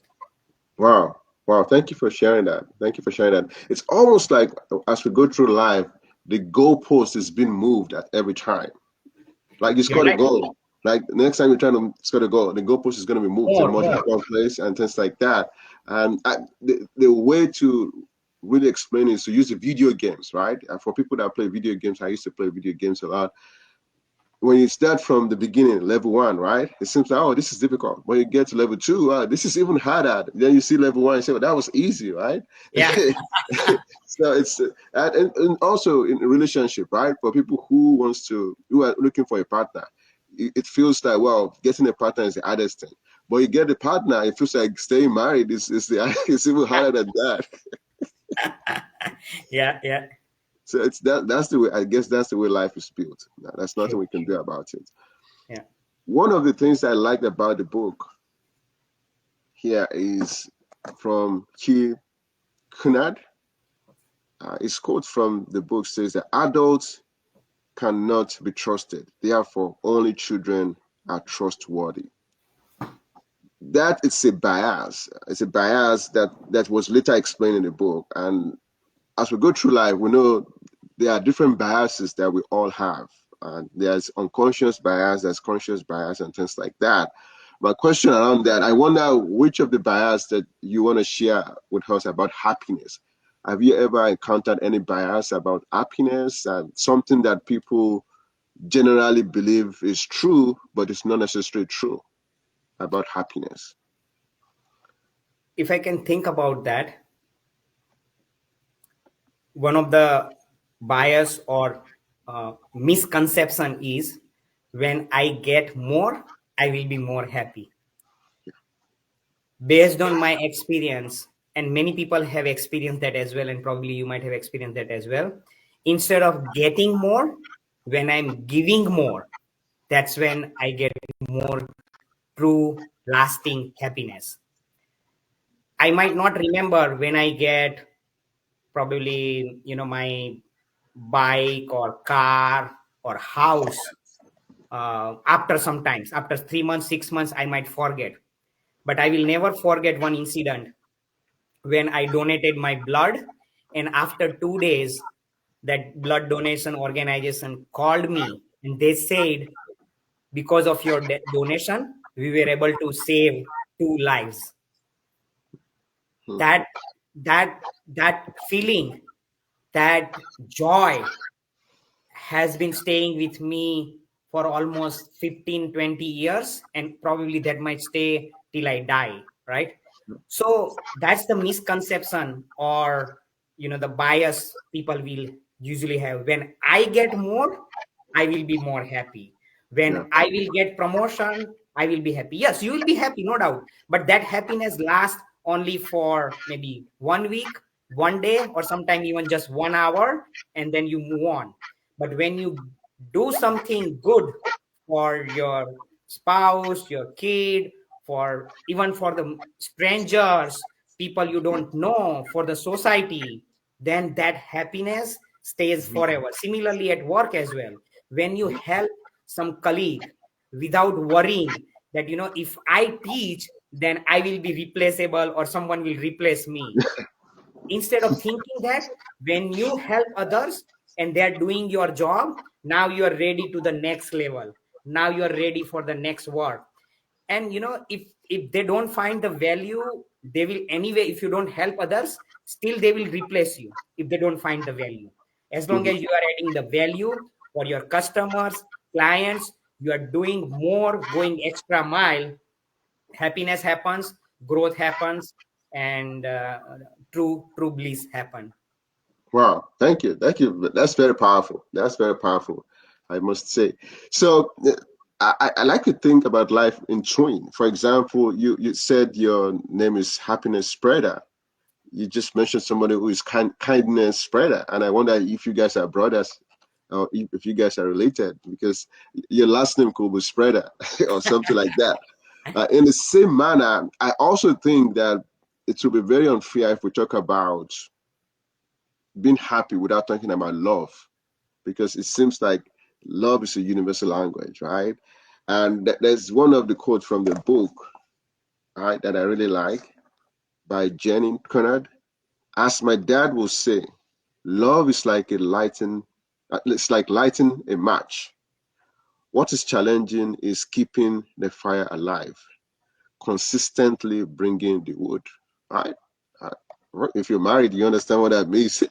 Wow. Wow. Thank you for sharing that. Thank you for sharing that. It's almost like as we go through life, the goalpost is being moved at every time. Like you You're scored a right. goal. Like the next time you're trying to score a goal, the goalpost is going to be moved to a much More. different place and things like that. And the way to really explain it is to use the video games, right? And for people that play video games, I used to play video games a lot. When you start from the beginning, level one, right? It seems like, oh, this is difficult. When you get to level two, this is even harder. Then you see level one, you say, well, that was easy, right? Yeah. So it's and also in a relationship, right? For people who are looking for a partner, it feels like, well, getting a partner is the hardest thing. But you get a partner, it feels like staying married is it's even harder than that. Yeah. Yeah. So it's that's the way, I guess that's the way life is built. That's nothing True. we can do about it. Yeah. One of the things I liked about the book here is from Chi Kunad. His quote from the book says that adults cannot be trusted. Therefore, only children are trustworthy. That is a bias. It's a bias that was later explained in the book. And as we go through life, we know there are different biases that we all have. And there's unconscious bias, there's conscious bias, and things like that. My question around that, I wonder which of the bias that you want to share with us about happiness. Have you ever encountered any bias about happiness and something that people generally believe is true, but it's not necessarily true about happiness. If I can think about that, one of the bias or misconception is, when I get more, I will be more happy. Based on my experience, and many people have experienced that as well, and probably you might have experienced that as well. Instead of getting more, when I'm giving more, that's when I get more true, lasting happiness. I might not remember when I get, probably, my bike or car or house. After sometimes, after 3 months, 6 months, I might forget. But I will never forget one incident when I donated my blood. And after 2 days, that blood donation organization called me and they said, because of your donation, we were able to save 2 lives. Hmm. That that that feeling, that joy, has been staying with me for almost 15-20 years, and probably that might stay till I die, right? So that's the misconception, or the bias people will usually have. When I get more, I will be more happy. Yeah. When I will get promotion, I will be happy. Yes, you will be happy, no doubt, but that happiness lasts only for maybe 1 week, 1 day, or sometime even just 1 hour, and then you move on. But when you do something good for your spouse, your kid, for even for the strangers, people you don't know, for the society, then that happiness stays Mhm. forever. Similarly, at work as well, when you help some colleague without worrying that, if I teach, then I will be replaceable or someone will replace me. Instead of thinking that, when you help others and they are doing your job, now you are ready to the next level, now you are ready for the next work. And if they don't find the value, they will anyway. If you don't help others, still they will replace you if they don't find the value. As long Mhm. as you are adding the value for your customers, clients, you are doing more, going extra mile, happiness happens, growth happens, and true bliss happen. Wow, thank you, thank you. That's very powerful. That's very powerful, I must say. So I like to think about life in twin. For example, you said your name is Happiness Spreader. You just mentioned somebody who is kindness spreader, and I wonder if you guys are brothers or if you guys are related, because your last name could be Spreader or something like that. In the same manner, I also think that it would be very unfair if we talk about being happy without talking about love, because it seems like love is a universal language, right? And there's one of the quotes from the book, right, that I really like, by Jenny Conrad. As my dad will say, love is like it's like lighting a match. What is challenging is keeping the fire alive, consistently bringing the wood, right? Uh, If you're married, you understand what that means.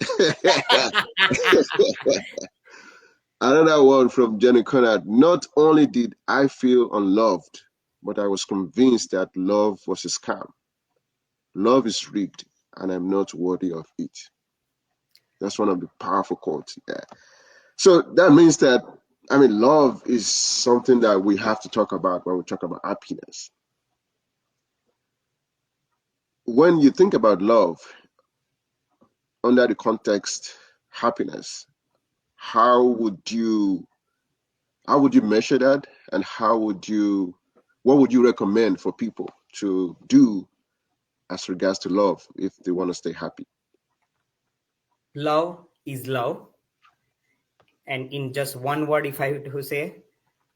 Another one from Jenny Conrad. Not only did I feel unloved, but I was convinced that love was a scam. Love is rigged, and I'm not worthy of it. That's one of the powerful quotes. Yeah. So that means that, I mean, love is something that we have to talk about when we talk about happiness. When you think about love under the context happiness, how would you how would you measure that, and what would you recommend for people to do as regards to love if they want to stay happy? Love is love. And in just one word, if I were to say,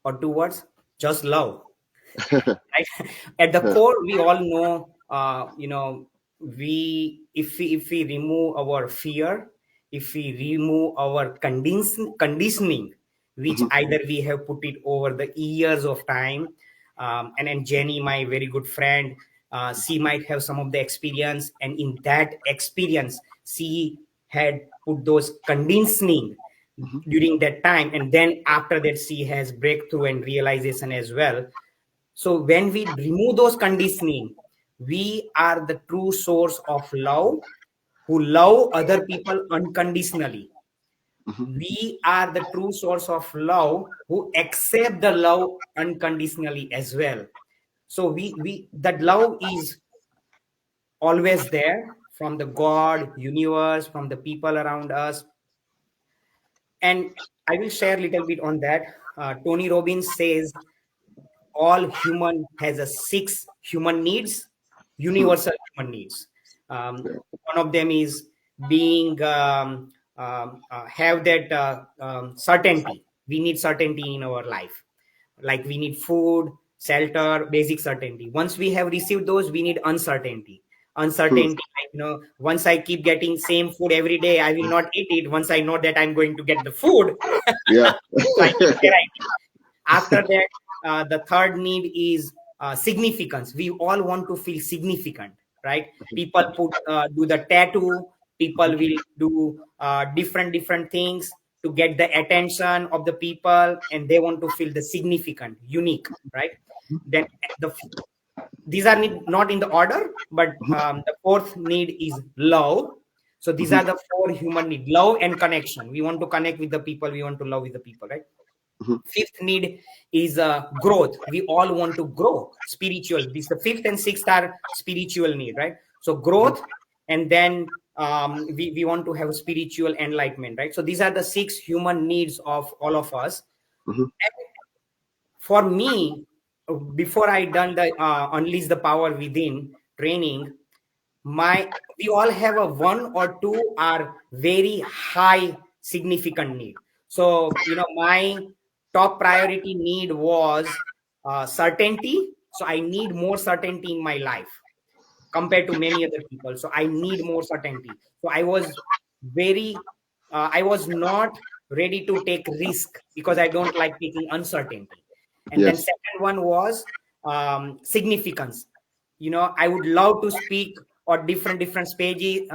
or two words, just love. Right? At the core, we all know, we if we remove our fear, if we remove our conditioning, which Mhm. either we have put it over the years of time, and Jenny, my very good friend, she might have some of the experience, and in that experience she had put those conditioning, mhm, during that time, and then after that she has breakthrough and realization as well. So when we remove those conditioning, we are the true source of love, who love other people unconditionally. mhm, We are the true source of love who accept the love unconditionally as well. So we that love is always there from the God, universe, from the people around us. And I will share a little bit on that. Tony Robbins says all human has a six human needs, mhm. universal human needs. Yeah. One of them is being have that certainty. We need certainty in our life, like we need food, shelter, basic certainty. Once we have received those, we need uncertainty. Hmm. Uncertainty, like, once I keep getting same food every day, I will not eat it. Once I know that I'm going to get the food, Yeah. so I need variety. After that, the third need is significance. We all want to feel significant, right? People do the tattoo. People will do different things to get the attention of the people, and they want to feel the significant, unique, right? Then the these are not in the order, but the fourth need is love. So these Mhm, are the four human need: love and connection. We want to connect with the people. We want to love with the people, right? mhm, Fifth need is growth. We all want to grow spiritual. This the fifth and sixth are spiritual need, right? So mhm, growth, and then we want to have spiritual enlightenment, right? So these are the six human needs of all of us. mhm. For me, before I done the unleash the power within training, my we all have a one or two are very high significant need. So my top priority need was certainty. So I need more certainty in my life compared to many other people. So I need more certainty. So very I was not ready to take risk because I don't like taking uncertainty. And then Yes. second one was significance. I would love to speak or different spaces,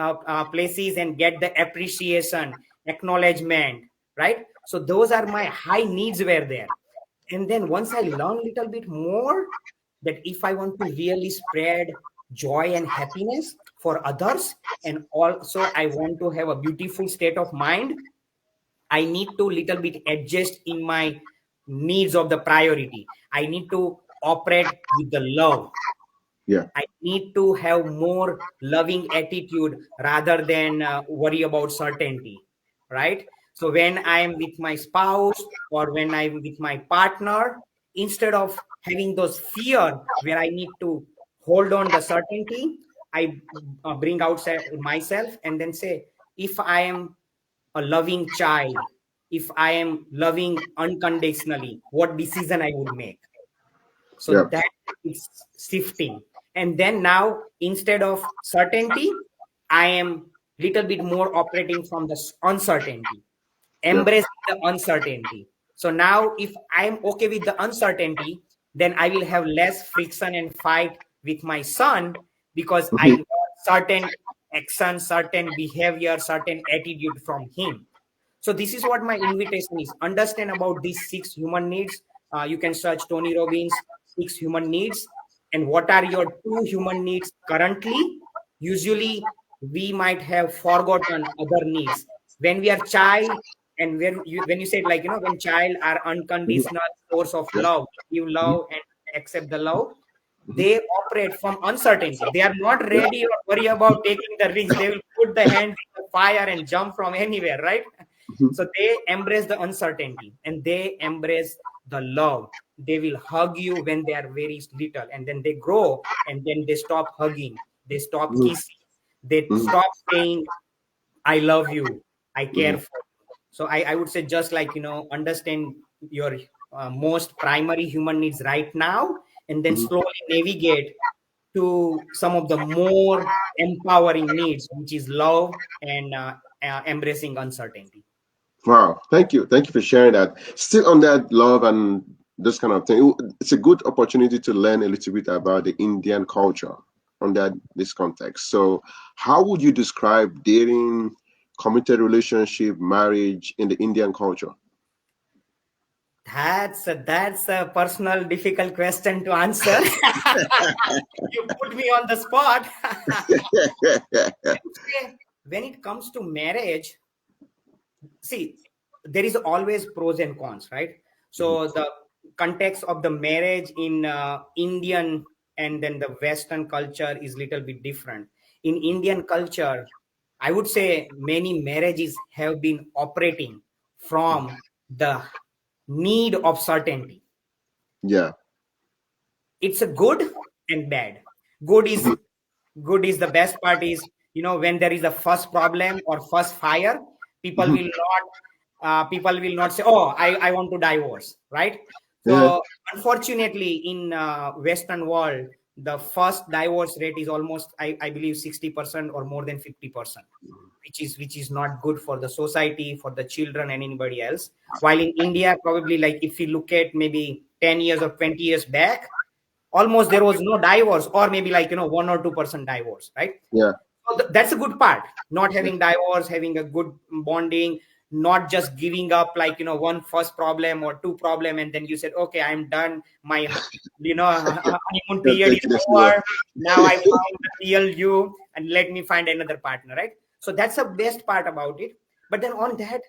places, and get the appreciation, acknowledgement, right? So those are my high needs were there. And then once I learn a little bit more, that if I want to really spread joy and happiness for others, and also I want to have a beautiful state of mind, I need to little bit adjust in my needs of the priority. I need to operate with the love. Yeah. I need to have more loving attitude rather than worry about certainty, right? So when I'm with my spouse or when I'm with my partner, instead of having those fear where I need to hold on the certainty, I bring out myself and then say, if I am a loving child, if I am loving unconditionally, what decision I would make? So Yeah. that is shifting. And then now, instead of certainty, I am little bit more operating from the uncertainty, Yeah. embracing the uncertainty. So now, if I'm okay with the uncertainty, then I will have less friction and fight with my son because I Mhm, want certain action, certain behavior, certain attitude from him. So this is what my invitation is. Understand about these six human needs. You can search Tony Robbins six human needs, and what are your two human needs currently. Usually we might have forgotten other needs when we are child, and when you said, like, when child are mhm. unconditional source of Yeah. love, you Mhm, love and accept the love, mhm. they operate from uncertainty. They are not Yeah. ready or worry about taking the risk. They will put the hands in the fire and jump from anywhere, right? Mhm, So they embrace the uncertainty and they embrace the love. They will hug you when they are very little, and then they grow, and then they stop hugging, they stop mhm, kissing, they mhm, stop saying, I love you, I care mhm, for you. So I would say, just like, understand your most primary human needs right now, and then mhm. slowly navigate to some of the more empowering needs, which is love and embracing uncertainty. Wow. Thank you. Thank you for sharing that. Still on that love and this kind of thing, it's a good opportunity to learn a little bit about the Indian culture on that this context. So, how would you describe dating committed relationship, marriage in the Indian culture? That's a personal difficult question to answer. You put me on the spot. I would say when it comes to marriage, see, there is always pros and cons, right? Mhm. So the context of the marriage in Indian and then the Western culture is little bit different. In Indian culture, I would say many marriages have been operating from the need of certainty. Yeah. It's a good and bad. Good is Mhm. good is the best part is, when there is a first problem or first fire, people Mhm. will not people will not say, oh, I want to divorce, right? Yeah. So unfortunately in Western world, the first divorce rate is almost, I believe, 60% or more than 50%, which is not good for the society, for the children and anybody else. While in India, probably, like, if you look at maybe 10 years or 20 years back, almost there was no divorce, or maybe, like, 1 or 2% divorce, right? Yeah. So that's a good part, not Yeah. having divorce, having a good bonding, not just giving up, like, one first problem or two problem, and then you said, okay, I'm done, my honeymoon Yeah, period take is this over, love. now I found the real you, and let me find another partner, right? So that's the best part about it. But then on that,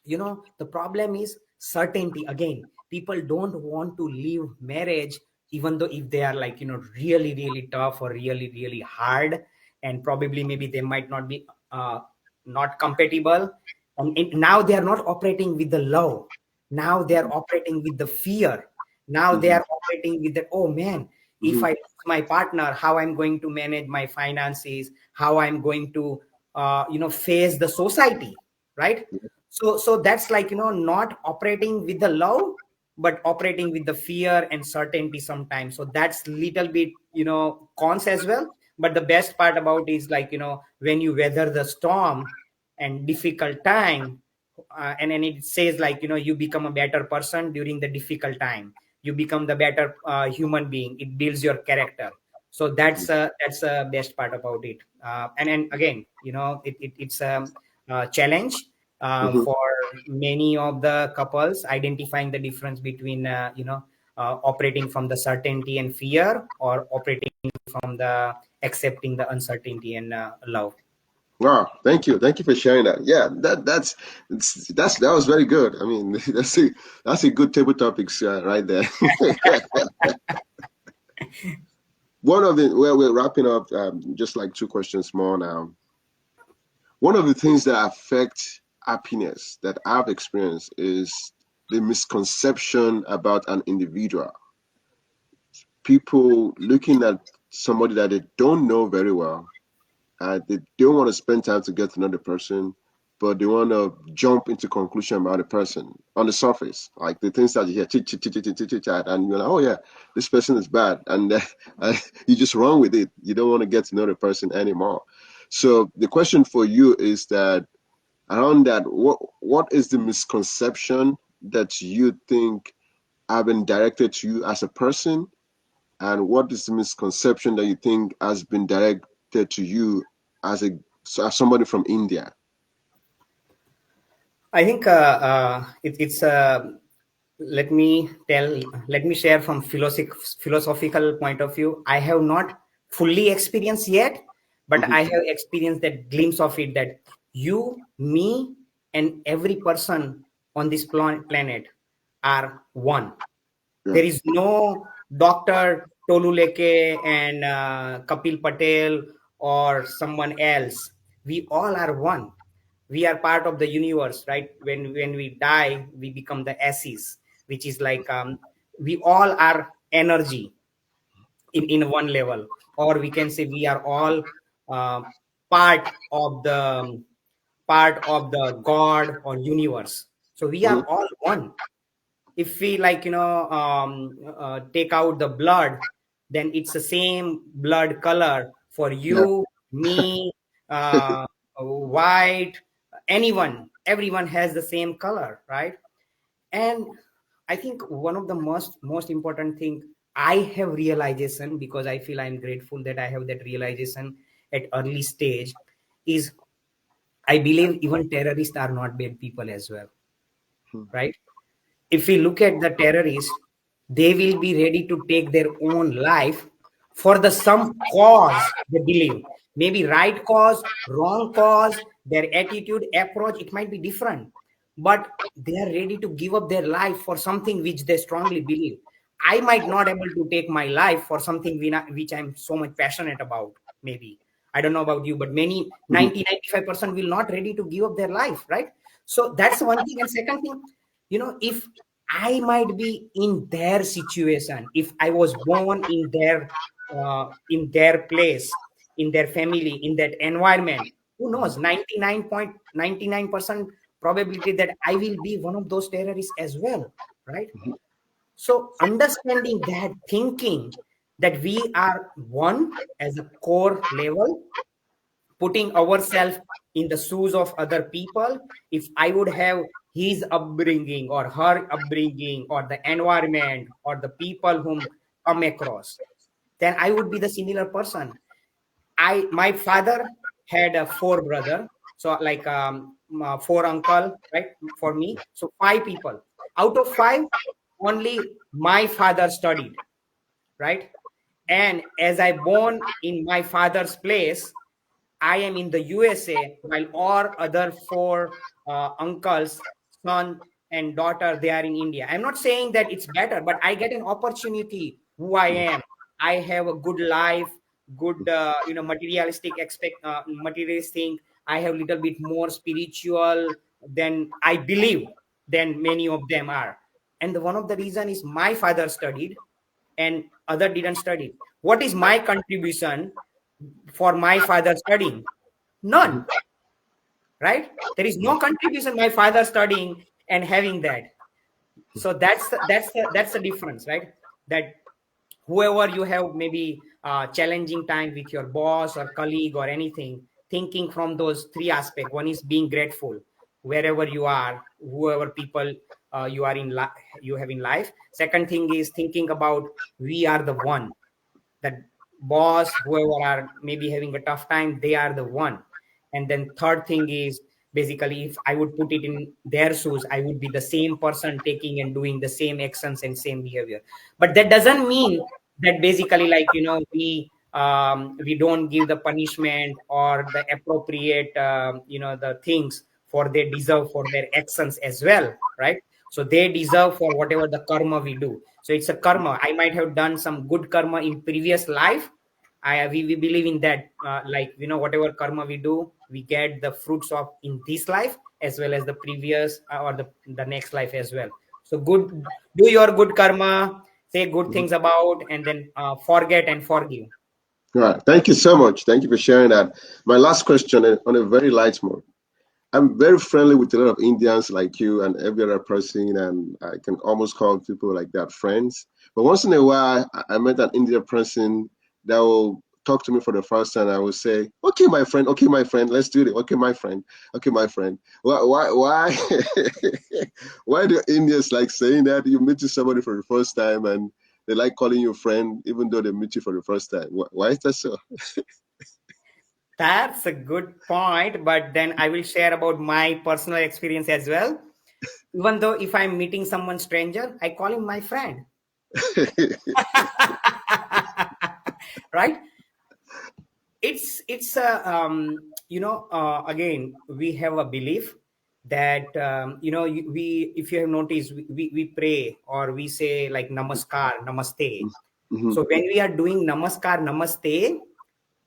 the problem is certainty again. People don't want to leave marriage, even though if they are, like, really really tough or really really hard, and probably maybe they might not be not compatible. And now they are not operating with the love. Now they are operating with the fear. Now they Mhm. are operating with the, oh man, if Mhm. I lose my partner, how I'm going to manage my finances, how I'm going to face the society, right? So that's, like, not operating with the love, but operating with the fear and certainty sometimes. So that's little bit, cons as well. But the best part about is, like, when you weather the storm and difficult time, and then it says, like, you become a better person during the difficult time, you become the better human being, it builds your character. So that's best part about it. And then again, it's a challenge Mhm. for many of the couples, identifying the difference between operating from the certainty and fear, or operating from the accepting the uncertainty and love. Wow, thank you for sharing that. Yeah, that was very good. I mean, that's a good table topics right there. One of the well, we're wrapping up. Just like two questions more now. One of the things that affect happiness that I've experienced is the misconception about an individual. People looking at somebody that they don't know very well, they don't want to spend time to get to know the person, but they want to jump into conclusion about the person on the surface, like the things that you hear, chit, chit, chit, chit, chit, chit, chat, and you're like, oh yeah, this person is bad, and you just run with it. You don't want to get to know the person anymore. So the question for you is that around that, what is the misconception that you think have been directed to you as a person, and what is the misconception that you think has been directed to you as a as somebody from India? I think it's let me share from philosophical point of view. I have not fully experienced yet, but Hmm. I have experienced that glimpse of it, that you, me, and every person on this planet are one. Yeah. There is no Dr. Toluleke and Kapil Patel or someone else. We all are one. We are part of the universe, right? When we die, we become the ashes, which is like, we all are energy in one level, or we can say we are all uh, part of the God or universe. So we Hmm. are all one. If we, like, take out the blood, then it's the same blood color for Yeah. you, me, white, anyone, everyone has the same color, right? And I think one of the most important thing I have realization, because I feel I'm grateful that I have that realization at early stage, is I believe even terrorists are not bad people as well, Hmm. right? If we look at the terrorists, they will be ready to take their own life for the some cause they believe. Maybe right cause, wrong cause, their attitude, approach, it might be different. But they are ready to give up their life for something which they strongly believe. I might not able to take my life for something which I'm so much passionate about, maybe. I don't know about you, but many Mhm. 90-95% will not ready to give up their life, right? So that's one thing. And second thing, if I might be in their situation, if I was born in their place, in their family, in that environment, who knows? 99.99% probability that I will be one of those terrorists as well, right? So understanding that, thinking that we are one as a core level, putting ourselves in the shoes of other people. If I would have his upbringing or her upbringing or the environment or the people whom come across, then I would be the similar person. My father had a four brother, so like four uncle, right, for me, so five people. Out of five, only my father studied, right? And as I born in my father's place, I am in the USA, while all other four uncles, son and daughter, they are in India. I'm not saying that it's better, but I get an opportunity. Who I am, I have a good life, good materialistic materialist thing. I have a little bit more spiritual than I believe than many of them are. And one of the reason is my father studied, and other didn't study. What is my contribution for my father studying? None, right? There is no contribution my father studying and having that. So that's the difference, right? That whoever you have maybe challenging time with your boss or colleague or anything, thinking from those three aspects. One is being grateful wherever you are, whoever people you are you have in life. Second thing is thinking about we are the one, that boss, whoever are maybe having a tough time, they are the one. And then third thing is basically, if I would put it in their shoes, I would be the same person taking and doing the same actions and same behavior. But that doesn't mean that basically, like, we don't give the punishment or the appropriate the things for they deserve for their actions as well, right? So they deserve for whatever the karma we do. So it's a karma. I might have done some good karma in previous life. We believe in that, like, whatever karma we do, we get the fruits of in this life as well as the previous or the next life as well. So good, do your good karma, say good Mhm. things about, and then forget and forgive. All right. Thank you so much. Thank you for sharing that. My last question on a very light mode. I'm very friendly with a lot of Indians like you and every other person, and I can almost call people like that friends. But once in a while, I met an Indian person that will talk to me for the first time. I will say, "Okay, my friend. Okay, my friend. Let's do it. Okay, my friend. Okay, my friend." Why? Why do Indians like saying that? You meet somebody for the first time and they like calling you friend, even though they meet you for the first time. Why is that so? That's a good point, but then I will share about my personal experience as well. Even though if I'm meeting someone stranger, I call him my friend. Right? It's a again, we have a belief that we, if you have noticed, we pray or we say like namaskar, namaste. Mhm, So when we are doing namaskar, namaste,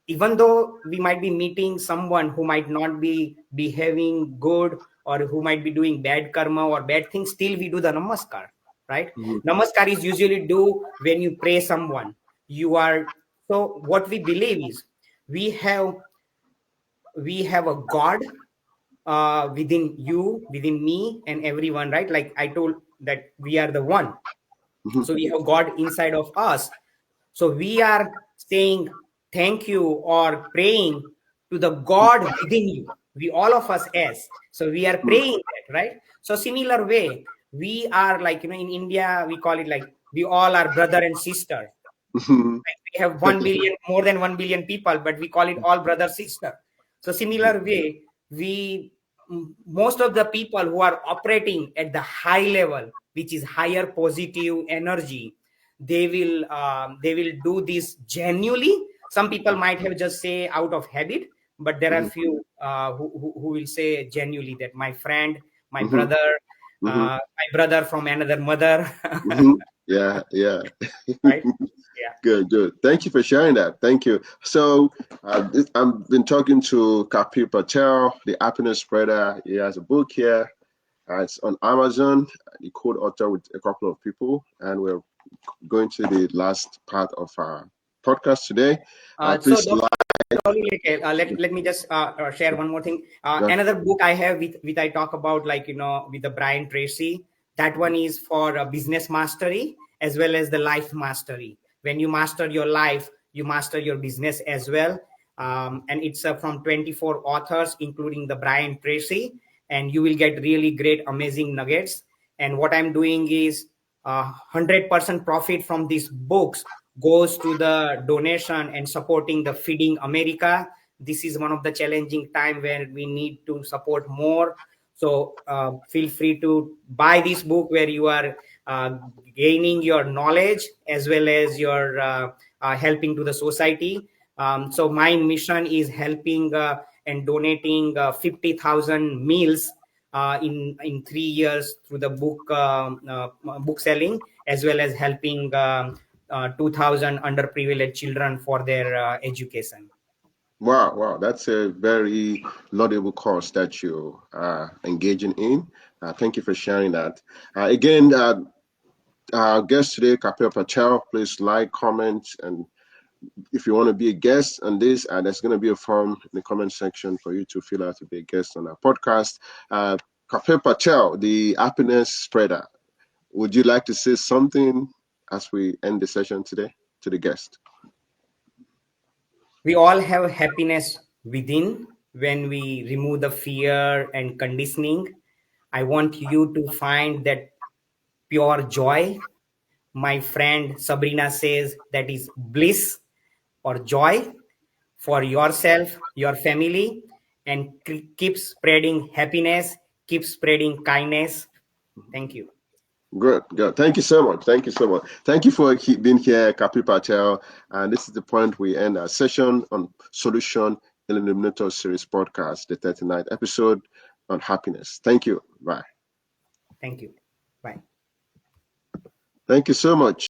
even though we might be meeting someone who might not be behaving good or who might be doing bad karma or bad things, still we do the namaskar, right? mhm, Namaskar is usually do when you pray someone. You are, so what we believe is we have we have a god within you, within me and everyone, right? Like I told that we are the one. mhm, So we have god inside of us. So we are saying thank you or praying to the God within you. We all of us as. So we are mhm, praying that, right? So similar way, we are like, in India, we call it like we all are brother and sister. mhm. Like we have 1 billion, more than 1 billion people, but we call it all brother sister. So similar way, we most of the people who are operating at the high level, which is higher positive energy, they will do this genuinely. Some people might have just say out of habit, but there are Mhm, few who will say genuinely that my friend, my mhm, brother, mhm, my brother from another mother. mhm. Yeah, yeah. Right. Yeah. Good, good. Thank you for sharing that. Thank you. So, I've been talking to Kapil Patel, the happiness spreader. He has a book here. It's on Amazon. The co-author with a couple of people, and we're going to the last part of our podcast today. So Please Dr. like. Oluleke, let me just share one more thing. Yeah. Another book I have with I talk about, like, with the Brian Tracy. That one is for business mastery as well as the life mastery. When you master your life, you master your business as well. And it's from 24 authors, including the Brian Tracy, and you will get really great, amazing nuggets. And what I'm doing is 100% profit from these books goes to the donation and supporting the Feeding America. This is one of the challenging time where we need to support more. So feel free to buy this book where you are uh, gaining your knowledge as well as your helping to the society. So my mission is helping and donating 50,000 meals in 3 years through the book selling, as well as helping 2,000 underprivileged children for their education. Wow, wow, that's a very laudable cause that you are engaging in. Thank you for sharing that. Again, our guest today, Kapil Patel. Please like, comment, and if you want to be a guest on this, there's going to be a form in the comment section for you to fill out to be a guest on our podcast. Uh, Kapil Patel, the happiness spreader. Would you like to say something as we end the session today to the guest? We all have happiness within when we remove the fear and conditioning. I want you to find that pure joy. My friend Sabrina says that is bliss or joy for yourself, your family, and keep spreading happiness, keep spreading kindness. Thank you. Good, good. Thank you so much. Thank you so much. Thank you for being here, Kapil Patel. And this is the point we end our session on Solution Eliminator Series podcast, the 39th episode on happiness. Thank you. Bye. Thank you. Bye. Thank you so much.